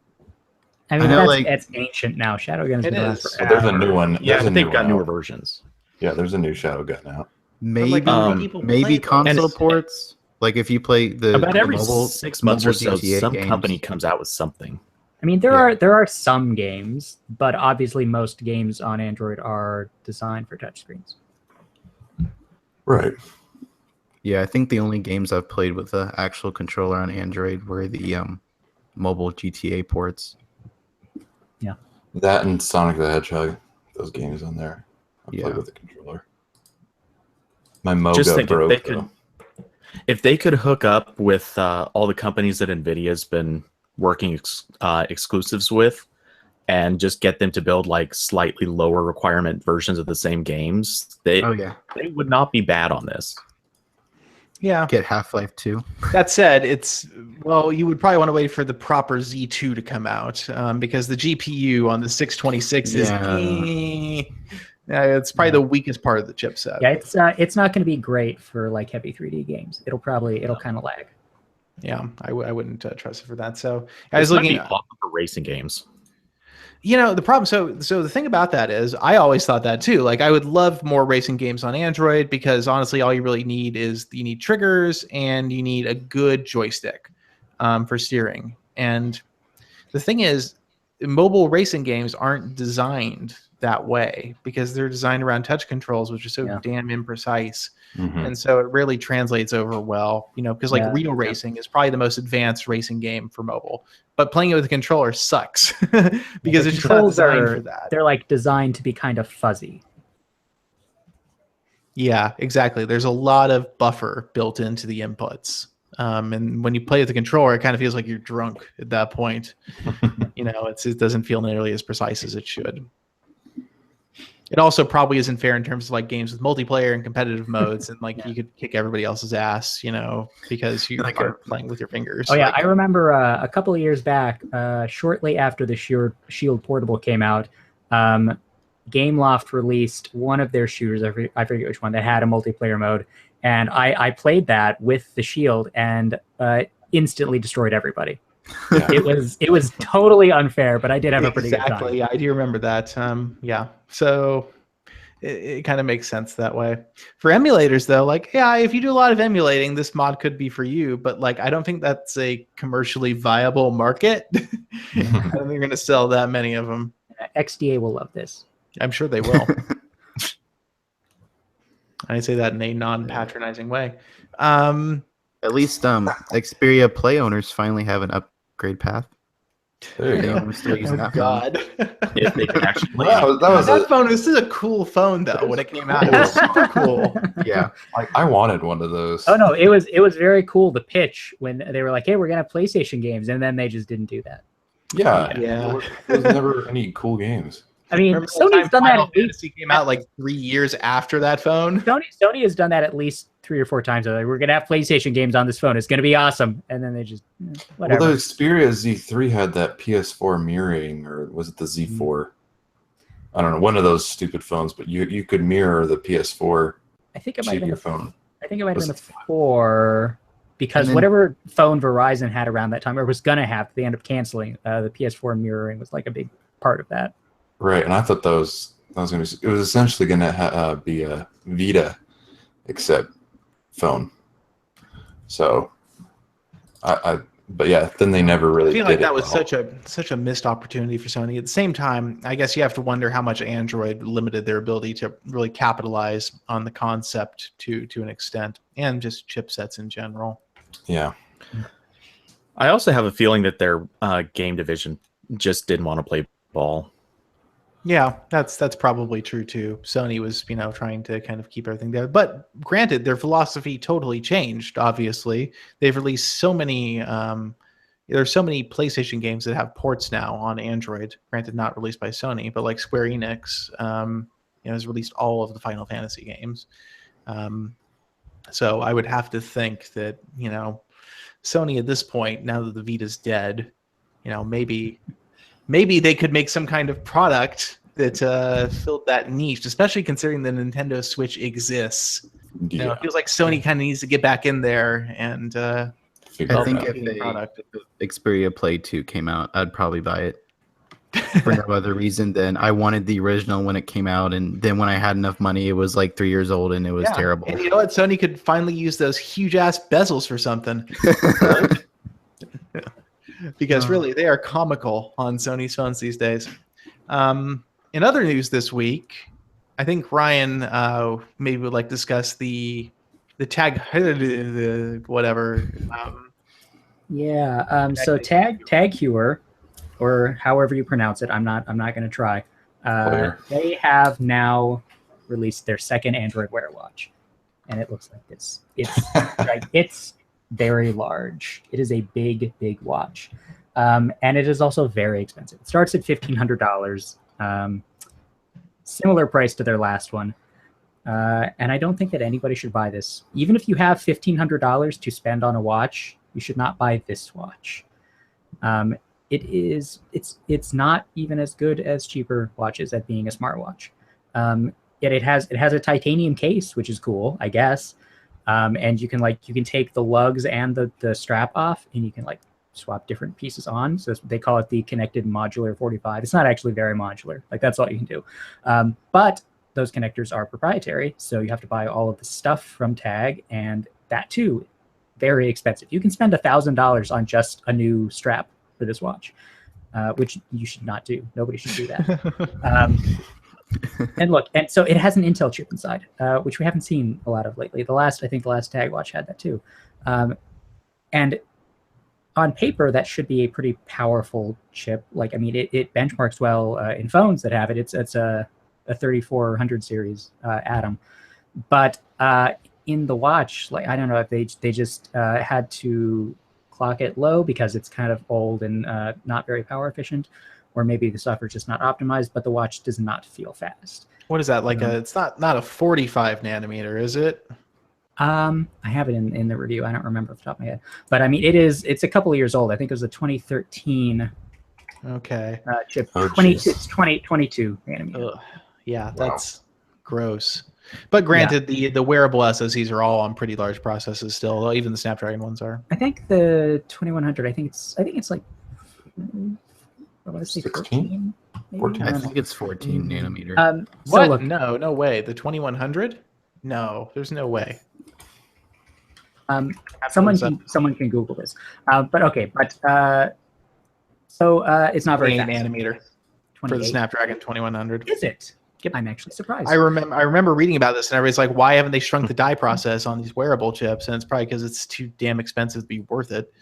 I mean, know, that's ancient now. Shadowgun's It been around is. So forever. there's a new one. Yeah, There's a but they've new got one newer out. versions. Yeah, there's a new Shadowgun out. Maybe like, how many people play those? console ports. Like if you play the About every mobile, 6 months or so, GTA some games. company comes out with something. I mean, there are some games, but obviously most games on Android are designed for touchscreens. Right. Yeah, I think the only games I've played with the actual controller on Android were the mobile GTA ports. That and Sonic the Hedgehog, those games on there. I Yeah. played with the controller. My Moga Just think broke if they could, though. if they could hook up with all the companies that Nvidia's been working exclusives with, and just get them to build like slightly lower requirement versions of the same games, they would not be bad on this. Yeah. Get Half-Life 2. That said, you would probably want to wait for the proper Z2 to come out because the GPU on the 626 is it's probably the weakest part of the chipset. Yeah, it's not going to be great for like heavy 3D games. It'll kind of lag. Yeah, I wouldn't trust it for that. So I was looking for racing games. The problem. So the thing about that is, I always thought that too. Like, I would love more racing games on Android because honestly, all you really need is you need triggers and you need a good joystick for steering. And the thing is, mobile racing games aren't designed that way because they're designed around touch controls, which are so damn imprecise. Mhm. And so it really translates over well, because like real racing is probably the most advanced racing game for mobile, but playing it with a controller sucks because it's just not designed for that. They're like designed to be kind of fuzzy. Yeah, exactly. There's a lot of buffer built into the inputs. And when you play with the controller, it kind of feels like you're drunk at that point. It doesn't feel nearly as precise as it should. It also probably isn't fair in terms of like games with multiplayer and competitive modes, and like you could kick everybody else's ass, because you Like are playing with your fingers. Oh yeah, I remember a couple of years back, shortly after the Shield Portable came out, Gameloft released one of their shooters. I forget which one that had a multiplayer mode, and I played that with the Shield and instantly destroyed everybody. Yeah. It was totally unfair, but I did have a pretty good time. Exactly. I do remember that. Yeah. So it kind of makes sense that way. For emulators, though, like, yeah, if you do a lot of emulating, this mod could be for you. But like, I don't think that's a commercially viable market. I don't think they're going to sell that many of them. XDA will love this. I'm sure they will. I say that in a non-patronizing way. At least Xperia Play owners finally have an upgrade path. There you go. I'm still using that phone. God. If they can actually play. That phone, this is a cool phone though. When it came out, it was super cool. Yeah. I wanted one of those. Oh no, it was very cool. The pitch when they were like, "Hey, we're gonna have PlayStation games," and then they just didn't do that. Yeah. Yeah. There was never any cool games. I mean, Remember the Sony's time done that. Final Fantasy came out like 3 years after that phone. Sony has done that at least 3 or 4 times. Like, we're gonna have PlayStation games on this phone. It's gonna be awesome, and then they just whatever. Well, the Xperia Z3 had that PS4 mirroring, or was it the Z4? I don't know, one of those stupid phones. But you could mirror the PS4 I think it might to have been your the phone. I think it might have been Was the 4 because And then- whatever phone Verizon had around that time or was gonna have, they ended up canceling. The PS4 mirroring was like a big part of that. Right, and I thought that was going to. It was essentially going to be a Vita, except phone. So, but yeah, then they never really. I feel did like that it was well. such a missed opportunity for Sony. At the same time, I guess you have to wonder how much Android limited their ability to really capitalize on the concept to an extent, and just chipsets in general. Yeah. I also have a feeling that their game division just didn't want to play ball. Yeah, that's probably true too. Sony was, trying to kind of keep everything there. But granted, their philosophy totally changed, obviously. They've released so many there's so many PlayStation games that have ports now on Android. Granted, not released by Sony, but like Square Enix has released all of the Final Fantasy games. So I would have to think that, Sony at this point, now that the Vita's dead, maybe they could make some kind of product that filled that niche, especially considering the Nintendo Switch exists. Yeah. It feels like Sony kind of needs to get back in there and Figure I it think out. if Xperia Play 2 came out, I'd probably buy it. For no other reason than I wanted the original when it came out, and then when I had enough money, it was like 3 years old and it was terrible. And you know what? Sony could finally use those huge ass bezels for something. Because really, they are comical on Sony's phones these days. In other news this week, I think Ryan maybe would like to discuss the tag, whatever. So TagHeuer, or however you pronounce it, I'm not going to try. They have now released their second Android Wear watch, and it looks like this. It's it's very large. It is a big watch, and it is also very expensive. It starts at $1,500, similar price to their last one. And I don't think that anybody should buy this. Even if you have $1,500 to spend on a watch, you should not buy this watch. It's not even as good as cheaper watches at being a smartwatch. Yet it has a titanium case, which is cool, I guess. And you can take the lugs and the strap off, and you can swap different pieces on. So they call it the connected modular 45. It's not actually very modular. That's all you can do. But those connectors are proprietary, so you have to buy all of the stuff from Tag, and that too, very expensive. You can spend $1,000 on just a new strap for this watch, which you should not do. Nobody should do that. And so it has an Intel chip inside, which we haven't seen a lot of lately. I think the last Tag watch had that too. And on paper, that should be a pretty powerful chip. It benchmarks well in phones that have it. It's a 3400 series Atom. But in the watch, like I don't know if they just had to clock it low because it's kind of old and not very power efficient, or maybe the software is just not optimized. But the watch does not feel fast. What is that like? It's not a 45 nanometer, is it? I have it in the review. I don't remember off the top of my head, but I mean it's a couple of years old. I think it was a 2013 Okay. chip. Oh, 22, jeez. it's 22 nanometer. Ugh. Yeah, Wow. that's gross. But granted, the wearable SoCs are all on pretty large processors still, though even the Snapdragon ones are. I think the 2100. I think it's like I want to say 16? 14. Maybe? 14? I think it's 14 nanometer. So What? look, No way. The 2100? No, there's no way. someone can Google this. But okay, so it's not very 28 fast. nanometer for the 28. Snapdragon 2100. Is it? Yep. I'm actually surprised. I remember reading about this, and everybody's like, "Why haven't they shrunk the die process on these wearable chips?" And it's probably because it's too damn expensive to be worth it.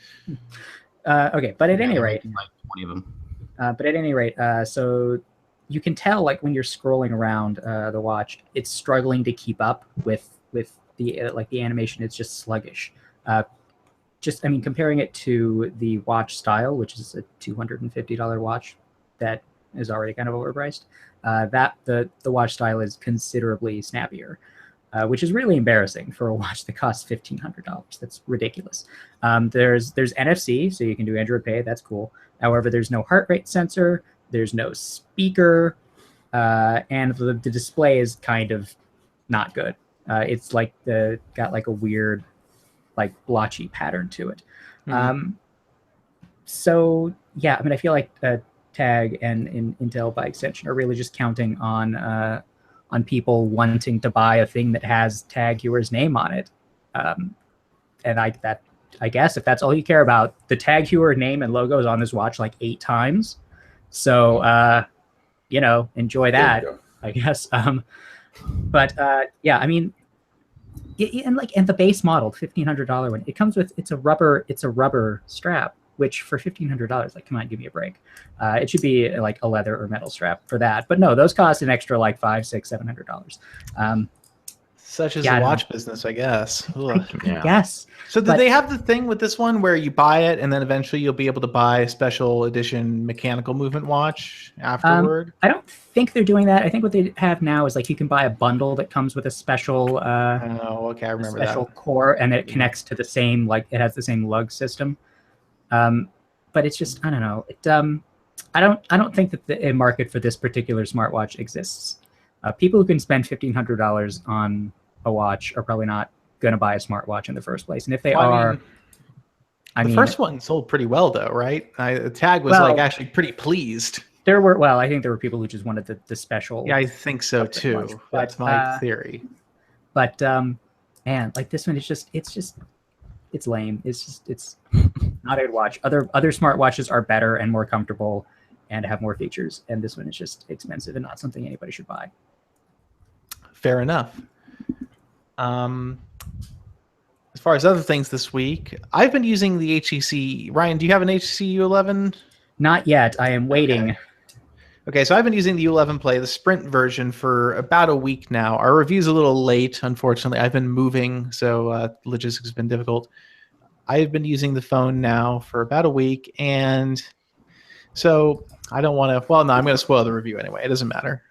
Okay, but at Yeah, any they're rate, making like 20 of them. So you can tell, like when you're scrolling around the watch, it's struggling to keep up with the like the animation. It's just sluggish. I mean, comparing it to the watch style, which is a $250 watch that is already kind of overpriced, that the watch style is considerably snappier. Which is really embarrassing for a watch that costs $1,500. That's ridiculous. There's NFC, so you can do Android Pay. That's cool. However, there's no heart rate sensor. There's no speaker, and the display is kind of not good. It's like got like a weird, like blotchy pattern to it. So yeah, I mean, I feel like Tag and Intel by extension are really just counting on people wanting to buy a thing that has Tag Heuer's name on it. And I guess if that's all you care about, the Tag Heuer name and logo is on this watch like 8 times. So, enjoy that, I guess. But yeah, I mean, and the base model, $1,500 one, it comes with, it's a rubber strap, which for $1,500, like, come on, give me a break. It should be like a leather or metal strap for that. But no, those cost an extra like $500, $600, $700. Such as the watch business, I guess. Yes. So did they have the thing with this one where you buy it and then eventually you'll be able to buy a special edition mechanical movement watch afterward? I don't think they're doing that. I think what they have now is like you can buy a bundle that comes with a special I remember special that. core, and it connects to the same, like it has the same lug system. But it's just, I don't know. I don't think that a market for this particular smartwatch exists. People who can spend $1,500 on a watch are probably not going to buy a smartwatch in the first place. And if they are, the first one sold pretty well, though, right? Tag was like actually pretty pleased. I think there were people who just wanted the special. Yeah, I think so too. Watch. That's my theory. But man, like this one, it's lame. It's not a good watch. Other smartwatches are better and more comfortable and have more features, and this one is just expensive and not something anybody should buy. Fair enough. As far as other things this week, I've been using the HTC. Ryan, do you have an HTC U11? Not yet. I am waiting. Okay, so I've been using the U11 Play, the Sprint version, for about a week now. Our review's a little late, unfortunately. I've been moving, so logistics has been difficult. I've been using the phone now for about a week, and so I don't want to. Well, no, I'm going to spoil the review anyway. It doesn't matter.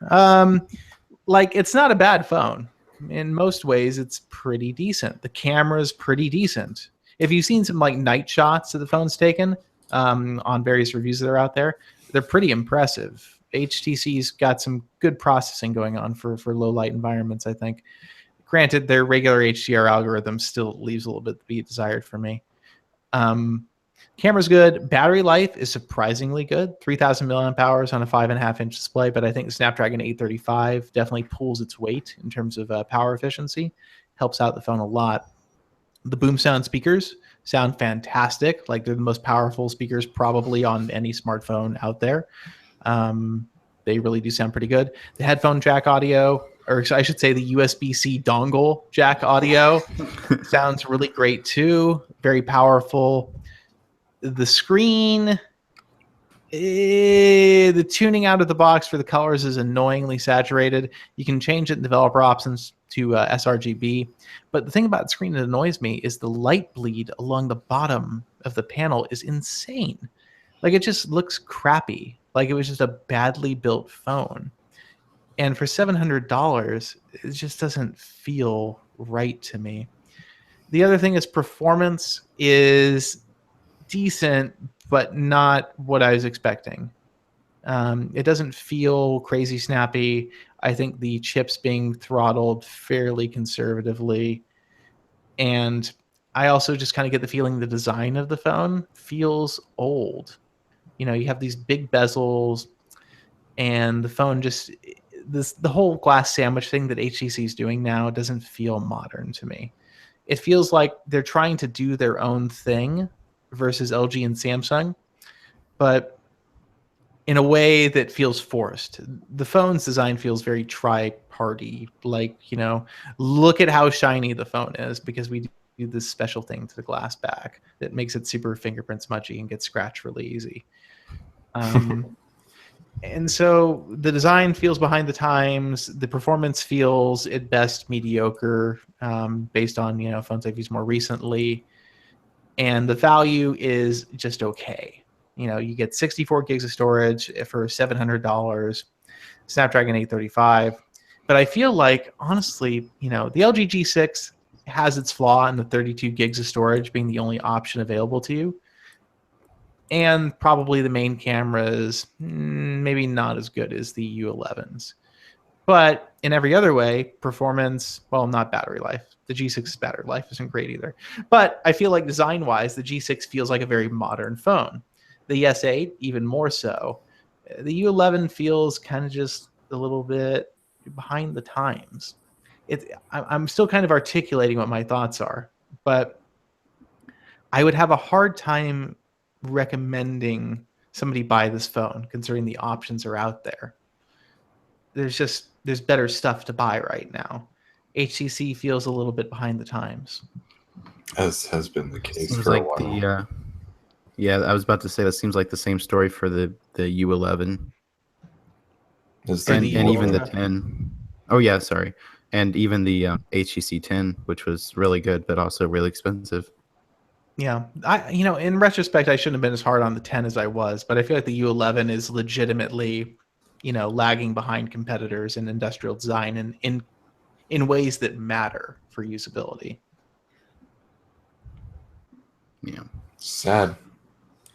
It's not a bad phone. In most ways, it's pretty decent. The camera's pretty decent. If you've seen some like night shots that the phone's taken on various reviews that are out there, they're pretty impressive. HTC's got some good processing going on for low light environments, I think. Granted, their regular HDR algorithm still leaves a little bit to be desired for me. Camera's good. Battery life is surprisingly good. 3,000 milliamp hours on a 5.5-inch display, but I think the Snapdragon 835 definitely pulls its weight in terms of power efficiency. Helps out the phone a lot. The Boom Sound speakers sound fantastic. Like, they're the most powerful speakers probably on any smartphone out there. They really do sound pretty good. The headphone jack audio, or I should say the USB-C dongle jack audio, sounds really great too. Very powerful. The screen, the tuning out of the box for the colors is annoyingly saturated. You can change it in developer options to sRGB. But the thing about the screen that annoys me is the light bleed along the bottom of the panel is insane. Like, it just looks crappy. Like it was just a badly built phone. And for $700, it just doesn't feel right to me. The other thing is performance is decent, but not what I was expecting. It doesn't feel crazy snappy. I think the chips being throttled fairly conservatively. And I also just kind of get the feeling the design of the phone feels old. You know, you have these big bezels, and the phone just the whole glass sandwich thing that HTC is doing now doesn't feel modern to me. It feels like they're trying to do their own thing versus LG and Samsung, but in a way that feels forced. The phone's design feels very tri-party, like, you know, look at how shiny the phone is because we do this special thing to the glass back that makes it super fingerprint smudgy and gets scratched really easy. And so the design feels behind the times. The performance feels at best mediocre, based on, you know, phones I've used more recently. And the value is just okay. You know, you get 64 gigs of storage for $700, Snapdragon 835. But I feel like, honestly, you know, the LG G6 has its flaw in the 32 gigs of storage being the only option available to you. And probably the main camera is maybe not as good as the U11s. But in every other way, performance, well, not battery life. The G6's battery life isn't great either. But I feel like design-wise, the G6 feels like a very modern phone. The S8, even more so. The U11 feels kind of just a little bit behind the times. I'm still kind of articulating what my thoughts are, but I would have a hard time recommending somebody buy this phone considering the options are out there. There's better stuff to buy right now. HTC feels a little bit behind the times. As has been the case Seems for like a while. yeah, I was about to say that seems like the same story for the U11 and even the 10. Oh yeah, sorry. And even the HTC 10, which was really good but also really expensive. Yeah, you know, in retrospect, I shouldn't have been as hard on the 10 as I was, but I feel like the U11 is legitimately, you know, lagging behind competitors in industrial design and in ways that matter for usability. Yeah. Sad.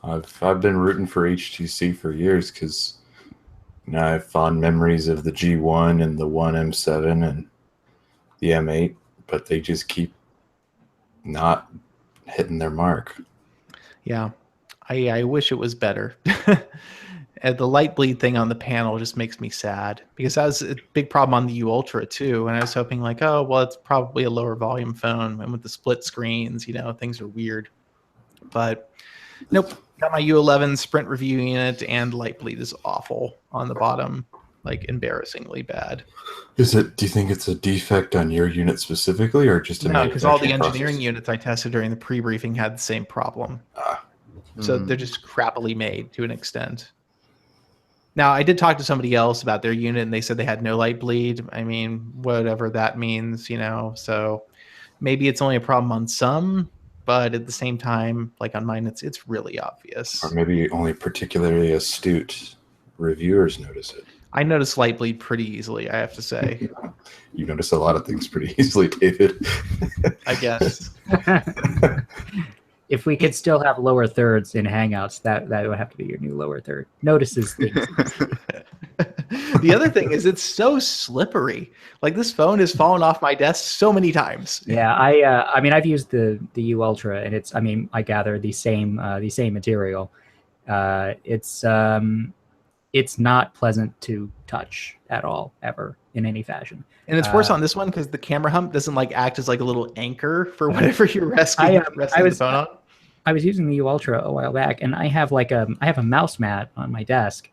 I've been rooting for HTC for years because, you know, I have fond memories of the G1 and the 1M7 and the M8, but they just keep not hitting their mark. Yeah, I wish it was better. And the light bleed thing on the panel just makes me sad because that was a big problem on the U Ultra too. And I was hoping like, oh, well, it's probably a lower volume phone, and with the split screens, you know, things are weird. But nope, got my U11 Sprint review unit, and light bleed is awful on the bottom, like embarrassingly bad. Is it? Do you think it's a defect on your unit specifically, or just a No, because all the manufacturing engineering process? units I tested during the pre-briefing had the same problem. So they're just crappily made to an extent. Now, I did talk to somebody else about their unit, and they said they had no light bleed. I mean, whatever that means, you know. So maybe it's only a problem on some, but at the same time, like on mine, it's really obvious. Or maybe only particularly astute reviewers notice it. I notice light bleed pretty easily, I have to say. You notice a lot of things pretty easily, David. I guess. If we could still have lower thirds in Hangouts, that would have to be your new lower third. Notices things. The other thing is it's so slippery. Like, this phone has fallen off my desk so many times. Yeah, I mean, I've used the U Ultra, and it's, I mean, I gather the same material. It's not pleasant to touch at all, ever, in any fashion. And it's worse on this one because the camera hump doesn't like act as like a little anchor for whatever you're resting the phone on. I was using the U Ultra a while back, and I have a mouse mat on my desk,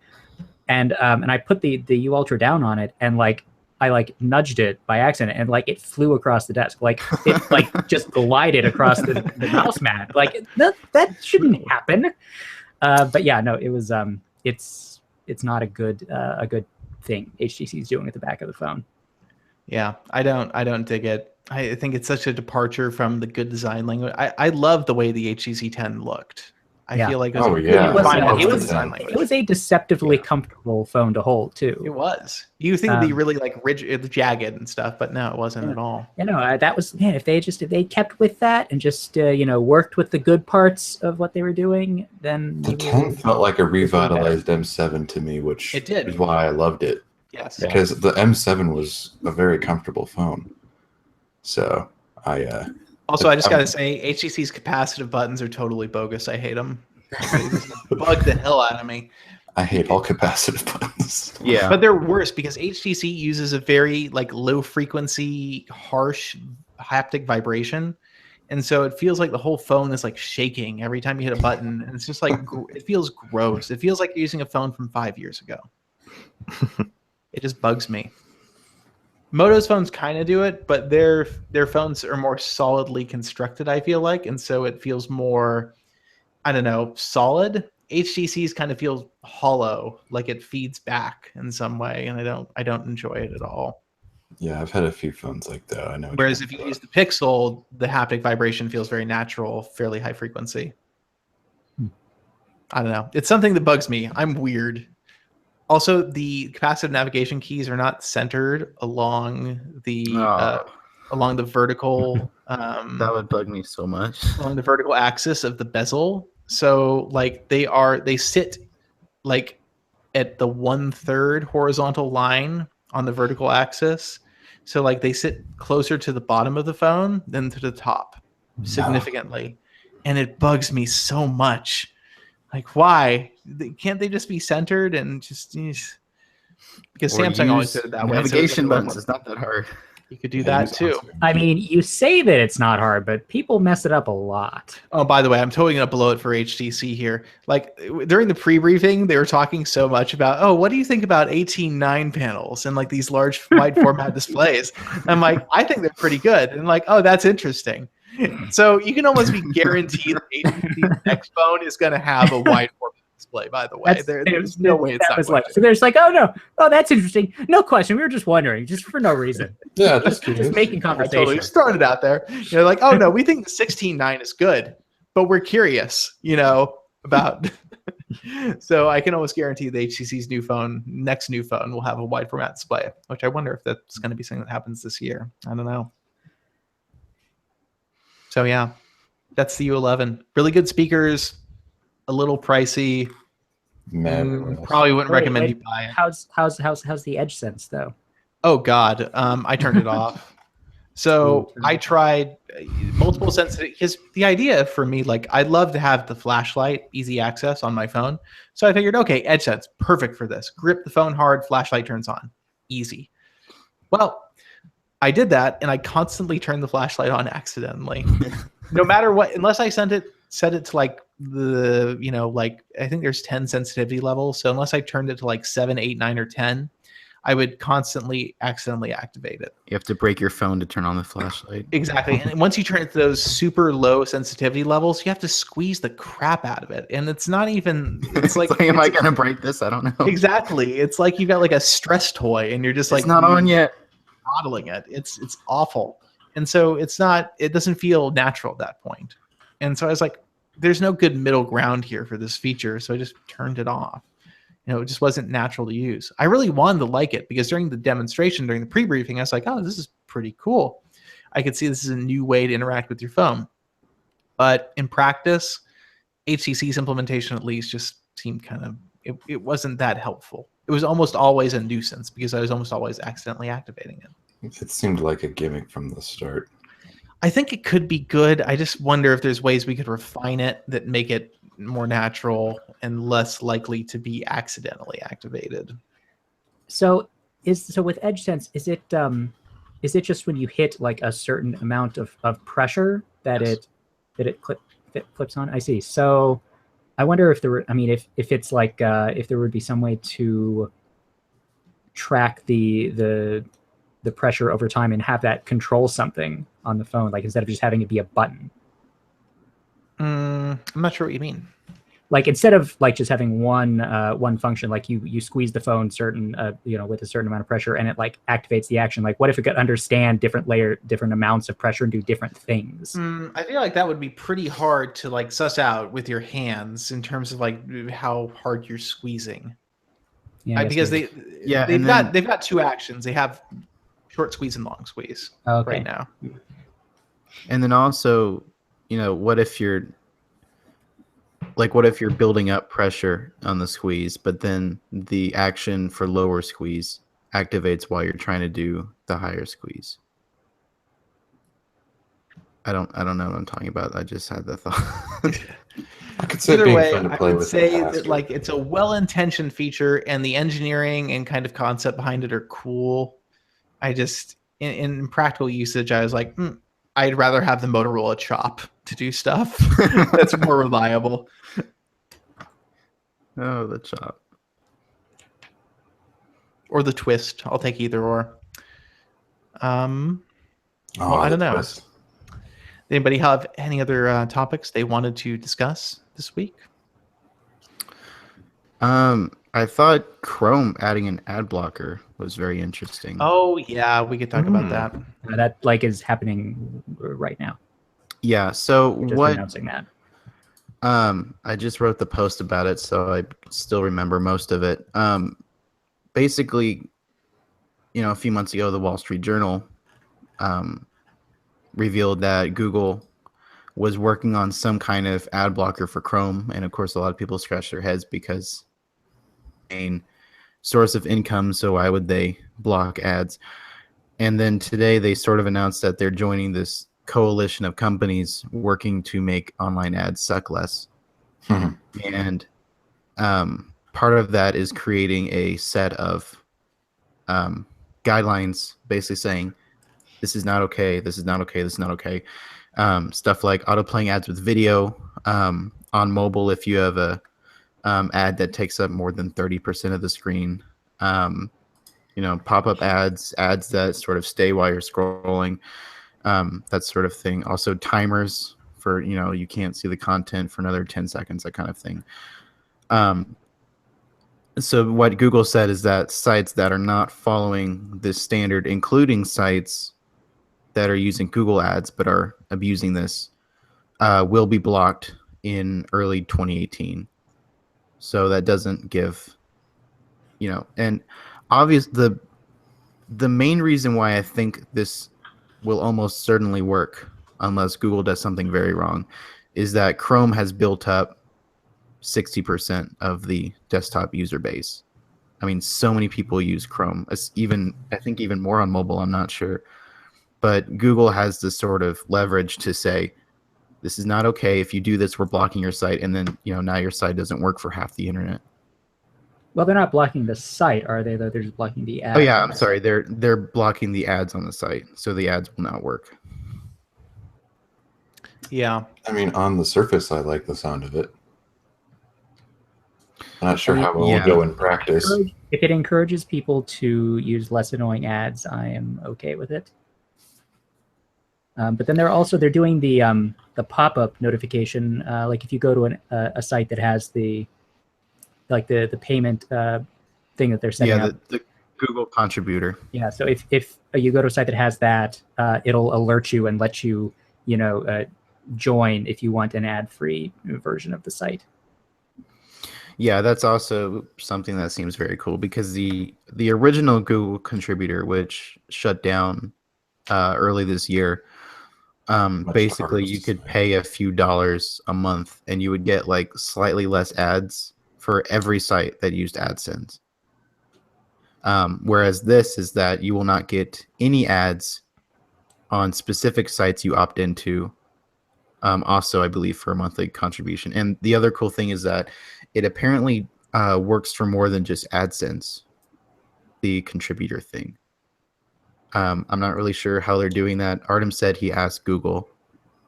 and I put the U Ultra down on it, and like I nudged it by accident, and like it flew across the desk, like it like just glided across the mouse mat. Like that shouldn't happen. But yeah, no, it was it's not a good thing HTC is doing at the back of the phone. Yeah, I don't dig it. I think it's such a departure from the good design language. I love the way the HTC 10 looked. I Yeah. feel like it was Oh, a yeah. really fine I use of love the the design 10. language. It was a deceptively Yeah. comfortable phone to hold It too. was. You think it'd be Um, really like rigid, jagged and stuff, but no, it wasn't at all. You know, that was if they kept with that and just worked with the good parts of what they were doing, then The maybe 10 felt like a would be better. revitalized M7 to me, which It did. is why I loved it. Yes. Because the M7 was a very comfortable phone. So Also, I just gotta say, HTC's capacitive buttons are totally bogus. I hate them. They just bug the hell out of me. I hate all capacitive buttons. Yeah. But they're worse because HTC uses a very like low frequency, harsh haptic vibration. And so it feels like the whole phone is like shaking every time you hit a button. And it's just like, it feels gross. It feels like you're using a phone from 5 years ago. It just bugs me. Moto's phones kind of do it, but their phones are more solidly constructed, I feel like. And so it feels more, I don't know, solid. HTC's kind of feels hollow, like it feeds back in some way. And I don't enjoy it at all. Yeah, I've had a few phones like that. I know. Whereas if you use the Pixel, the haptic vibration feels very natural, fairly high frequency. I don't know. It's something that bugs me. I'm weird. Also, the capacitive navigation keys are not centered along the vertical That would bug me so much. along the vertical axis of the bezel. So like they sit like at the 1/3 horizontal line on the vertical axis. So like they sit closer to the bottom of the phone than to the top significantly. And it bugs me so much. Like, why? Can't they just be centered and just because Or Samsung always use did it that way. navigation buttons. It's not that hard. You could do that too. I mean, you say that it's not hard, but people mess it up a lot. Oh, by the way, I'm totally going to blow it for HTC here. Like during the pre-briefing, they were talking so much about, oh, what do you think about 18:9 panels and like these large wide format displays? I'm like, I think they're pretty good. And like, oh, that's interesting. So you can almost be guaranteed that HTC's next phone is going to have a wide format display, by the way. There's no way it's not going to. So there's like, oh no, oh that's interesting. No question. We were just wondering, just for no reason. Yeah, Just making I conversation. totally started out there. You're like, oh no, we think the 16:9 is good, but we're curious, about. So I can almost guarantee the HTC's next new phone will have a wide format display, which I wonder if that's going to be something that happens this year. I don't know. So yeah, that's the U11. Really good speakers, a little pricey. Probably wouldn't recommend you buy it. How's the Edge Sense though? Oh God, I turned it off. So I tried multiple sensitive because the idea for me, like I'd love to have the flashlight easy access on my phone. So I figured, okay, Edge Sense, perfect for this. Grip the phone hard, flashlight turns on, easy. Well, I did that, and I constantly turned the flashlight on accidentally. No matter what, unless I set it to like like I think there's 10 sensitivity levels. So unless I turned it to like 7, 8, 9, or 10, I would constantly accidentally activate it. You have to break your phone to turn on the flashlight. Exactly. And once you turn it to those super low sensitivity levels, you have to squeeze the crap out of it. And it's not even, it's like, am I going to break this? I don't know. Exactly. It's like you got like a stress toy and you're just like, it's not on yet. Modeling it. It's awful. And so it doesn't feel natural at that point. And so I was like, there's no good middle ground here for this feature. So I just turned it off. It just wasn't natural to use. I really wanted to like it because during the demonstration, during the pre-briefing, I was like, oh, this is pretty cool. I could see this is a new way to interact with your phone. But in practice, HTC's implementation at least just seemed kind of, it wasn't that helpful. It was almost always a nuisance because I was almost always accidentally activating it. It seemed like a gimmick from the start. I think it could be good. I just wonder if there's ways we could refine it that make it more natural and less likely to be accidentally activated. So with Edge Sense, is it just when you hit like a certain amount of pressure that Yes. it flips on? I see. So I wonder if if it's like if there would be some way to track the pressure over time and have that control something on the phone, like instead of just having it be a button. I'm not sure what you mean. like instead of like just having one function, like you squeeze the phone certain with a certain amount of pressure and it like activates the action. Like what if it could understand different amounts of pressure and do different things? I feel like that would be pretty hard to like suss out with your hands in terms of like how hard you're squeezing. Yeah, Because they've got two actions. They have short squeeze and long squeeze right now. And then also, what if you're building up pressure on the squeeze, but then the action for lower squeeze activates while you're trying to do the higher squeeze. I don't know what I'm talking about. I just had that thought. I could say Either way, fun to I play would with say faster. that like it's a well-intentioned feature, and the engineering and kind of concept behind it are cool. I just, in practical usage, I was like, I'd rather have the Motorola chop to do stuff. That's more reliable. Oh, the chop. Or the twist. I'll take either or. Well, I don't know. Twist. Anybody have any other topics they wanted to discuss this week? I thought Chrome adding an ad blocker was very interesting. Oh yeah, we could talk about that. That like is happening right now. Yeah. So Just announcing that. I just wrote the post about it, so I still remember most of it. Basically, a few months ago, the Wall Street Journal revealed that Google was working on some kind of ad blocker for Chrome, and of course, a lot of people scratch their heads because main source of income, so why would they block ads? And then today, they sort of announced that they're joining this coalition of companies working to make online ads suck less. And part of that is creating a set of guidelines basically saying this is not okay, this is not okay, this is not okay. Stuff like auto-playing ads with video on mobile if you have a ad that takes up more than 30% of the screen. Pop-up ads that sort of stay while you're scrolling, that sort of thing. Also timers for, you can't see the content for another 10 seconds, that kind of thing. So what Google said is that sites that are not following this standard, including sites that are using Google ads but are abusing this, will be blocked in early 2018. So that doesn't give, and the main reason why I think this will almost certainly work, unless Google does something very wrong, is that Chrome has built up 60% of the desktop user base. I mean, so many people use Chrome. I think even more on mobile, I'm not sure. But Google has this sort of leverage to say, this is not okay. If you do this, we're blocking your site. And then, now your site doesn't work for half the internet. Well, they're not blocking the site, are they? Though they're just blocking the ads. Oh yeah, I'm sorry. They're blocking the ads on the site, so the ads will not work. Yeah. I mean, on the surface, I like the sound of it. I'm not sure how it will go in practice. If it encourages people to use less annoying ads, I am okay with it. But then they're doing the pop-up notification. Like if you go to a site that has the payment thing that they're setting up. Yeah, the Google contributor. Yeah, so if you go to a site that has that, it'll alert you and let you join if you want an ad-free version of the site. Yeah, that's also something that seems very cool because the original Google contributor, which shut down early this year, basically you could pay a few dollars a month and you would get like slightly less ads for every site that used AdSense. Whereas this is that you will not get any ads on specific sites you opt into. Also, I believe for a monthly contribution. And the other cool thing is that it apparently works for more than just AdSense, the contributor thing. I'm not really sure how they're doing that. Artem said he asked Google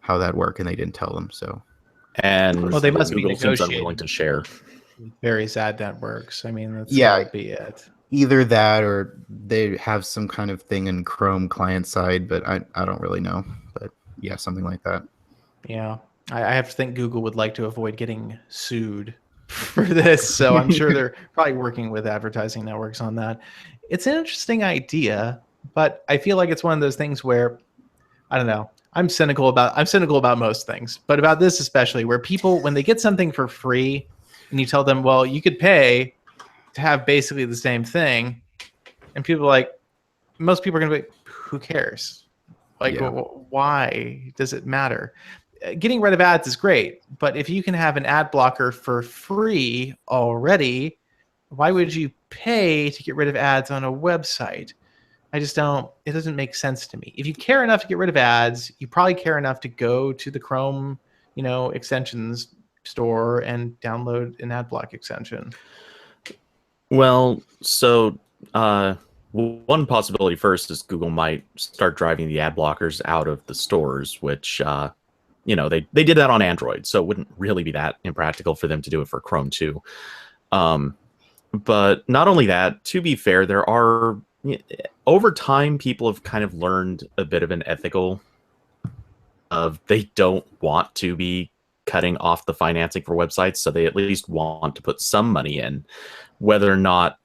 how that worked, and they didn't tell him. So, and well, they must Google be seems unwilling to share. Various ad networks. I mean, that's Yeah. gotta be it. Either that, or they have some kind of thing in Chrome client side, but I don't really know. But yeah, something like that. Yeah. I have to think Google would like to avoid getting sued for this, so I'm sure they're probably working with advertising networks on that. It's an interesting idea, but I feel like it's one of those things where I don't know. I'm cynical about most things, but about this especially, where people, when they get something for free and you tell them, well, you could pay to have basically the same thing, and people are like, most people are going to be, who cares? Like, Yeah. why does it matter? Getting rid of ads is great, but if you can have an ad blocker for free already, why would you pay to get rid of ads on a website? I just don't, it doesn't make sense to me. If you care enough to get rid of ads, you probably care enough to go to the Chrome, extensions store and download an ad block extension. Well, so one possibility first is Google might start driving the ad blockers out of the stores, which they did that on Android, so it wouldn't really be that impractical for them to do it for Chrome too. But not only that, to be fair, there are over time people have kind of learned a bit of an ethical of they don't want to be cutting off the financing for websites, so they at least want to put some money in. Whether or not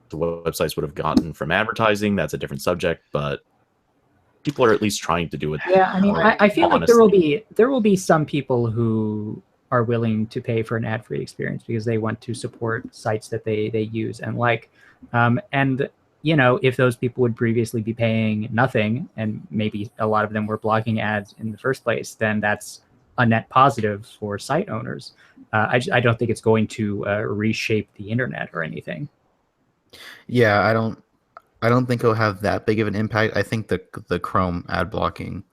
the websites would have gotten from advertising, that's a different subject, but people are at least trying to do it. Yeah, I mean, I feel like honestly. there will be some people who are willing to pay for an ad-free experience because they want to support sites that they use and like. And if those people would previously be paying nothing, and maybe a lot of them were blocking ads in the first place, then that's a net positive for site owners. I don't think it's going to reshape the internet or anything. Yeah, I don't think it'll have that big of an impact. I think the Chrome ad blocking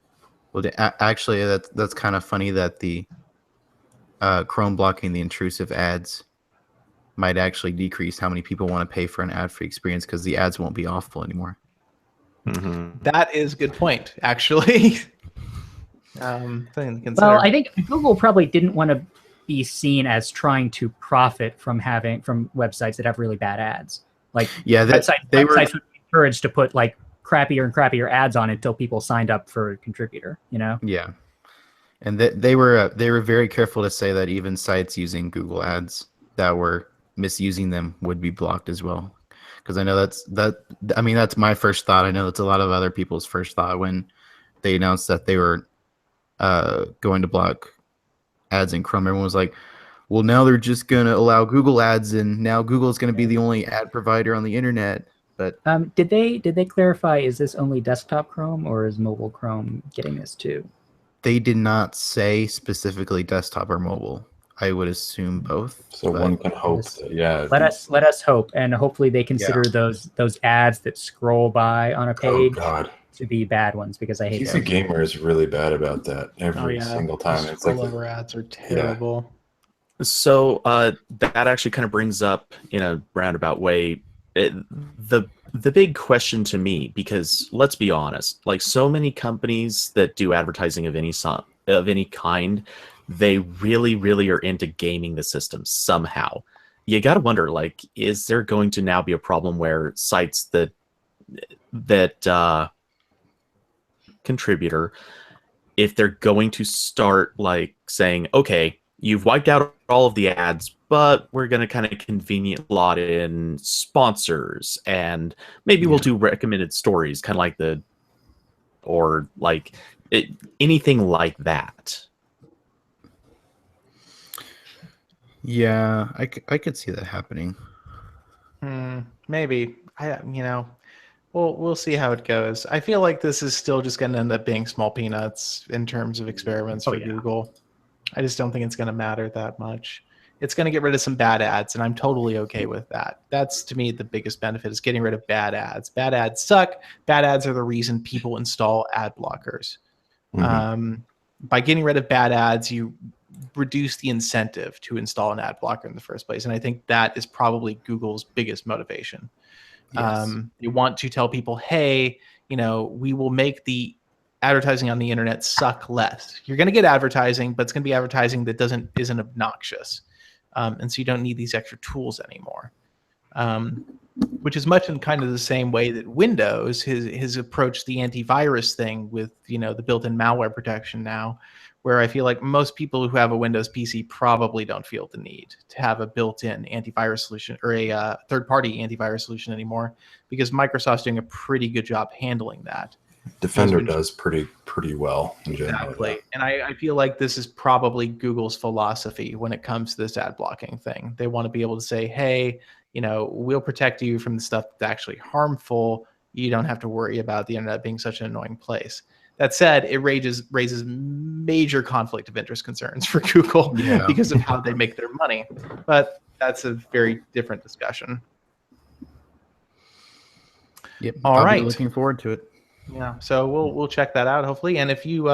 actually that's kind of funny that the Chrome blocking the intrusive ads might actually decrease how many people want to pay for an ad-free experience because the ads won't be awful anymore. Mm-hmm. That is a good point, actually. Thing to consider. Well, I think Google probably didn't want to be seen as trying to profit from websites that have really bad ads. Like, yeah, websites would be encouraged to put like crappier and crappier ads on it until people signed up for a contributor. Yeah, and they were very careful to say that even sites using Google Ads that were misusing them would be blocked as well. Because I know that's my first thought. I know that's a lot of other people's first thought when they announced that they were going to block ads in Chrome. Everyone was like, well, now they're just going to allow Google ads, and now Google's going to be the only ad provider on the internet. But did they clarify, is this only desktop Chrome or is mobile Chrome getting this too? They did not say specifically desktop or mobile. I would assume both. So one can hope that, yeah. Let us hope, and hopefully they consider those ads that scroll by on a page to be bad ones, because I hate PC those. Gamer is really bad about that every single time. It's like over ads are terrible. Yeah. So that actually kind of brings up in a roundabout way the big question to me, because let's be honest, like so many companies that do advertising of any kind, they really, really are into gaming the system somehow. You got to wonder, like, is there going to now be a problem where sites that contributor, if they're going to start like saying, okay, you've wiped out all of the ads, but we're going to kind of convenient lot in sponsors, and maybe we'll do recommended stories, kind of like anything like that. Yeah, I could see that happening. Maybe. We'll see how it goes. I feel like this is still just going to end up being small peanuts in terms of experiments for Google. I just don't think it's going to matter that much. It's going to get rid of some bad ads, and I'm totally okay with that. That's, to me, the biggest benefit is getting rid of bad ads. Bad ads suck. Bad ads are the reason people install ad blockers. Mm-hmm. By getting rid of bad ads, you reduce the incentive to install an ad blocker in the first place. And I think that is probably Google's biggest motivation. Yes. They want to tell people, hey, we will make the advertising on the internet suck less. You're going to get advertising, but it's going to be advertising that isn't obnoxious. And so you don't need these extra tools anymore. Which is much in kind of the same way that Windows has approached the antivirus thing with, the built-in malware protection now, where I feel like most people who have a Windows PC probably don't feel the need to have a built-in antivirus solution or a third-party antivirus solution anymore, because Microsoft's doing a pretty good job handling that. Defender does pretty well in general. Exactly. Yeah. And I feel like this is probably Google's philosophy when it comes to this ad blocking thing. They want to be able to say, hey, we'll protect you from the stuff that's actually harmful. You don't have to worry about the internet being such an annoying place. That said, it raises major conflict of interest concerns for Google because of how they make their money. But that's a very different discussion. Yep. All I'll right. be looking forward to it. Yeah. So we'll check that out hopefully. And if you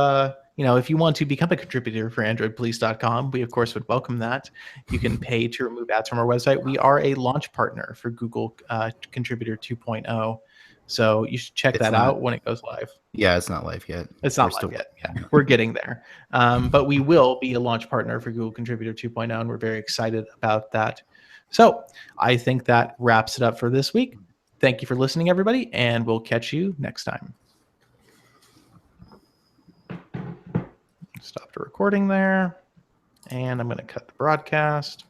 if you want to become a contributor for AndroidPolice.com, we of course would welcome that. You can pay to remove ads from our website. We are a launch partner for Google Contributor 2.0. So you should check that out when it goes live. Yeah, it's not live yet. It's not live yet. Yeah, we're getting there. But we will be a launch partner for Google Contributor 2.0, and we're very excited about that. So I think that wraps it up for this week. Thank you for listening, everybody, and we'll catch you next time. Stop the recording there, and I'm going to cut the broadcast.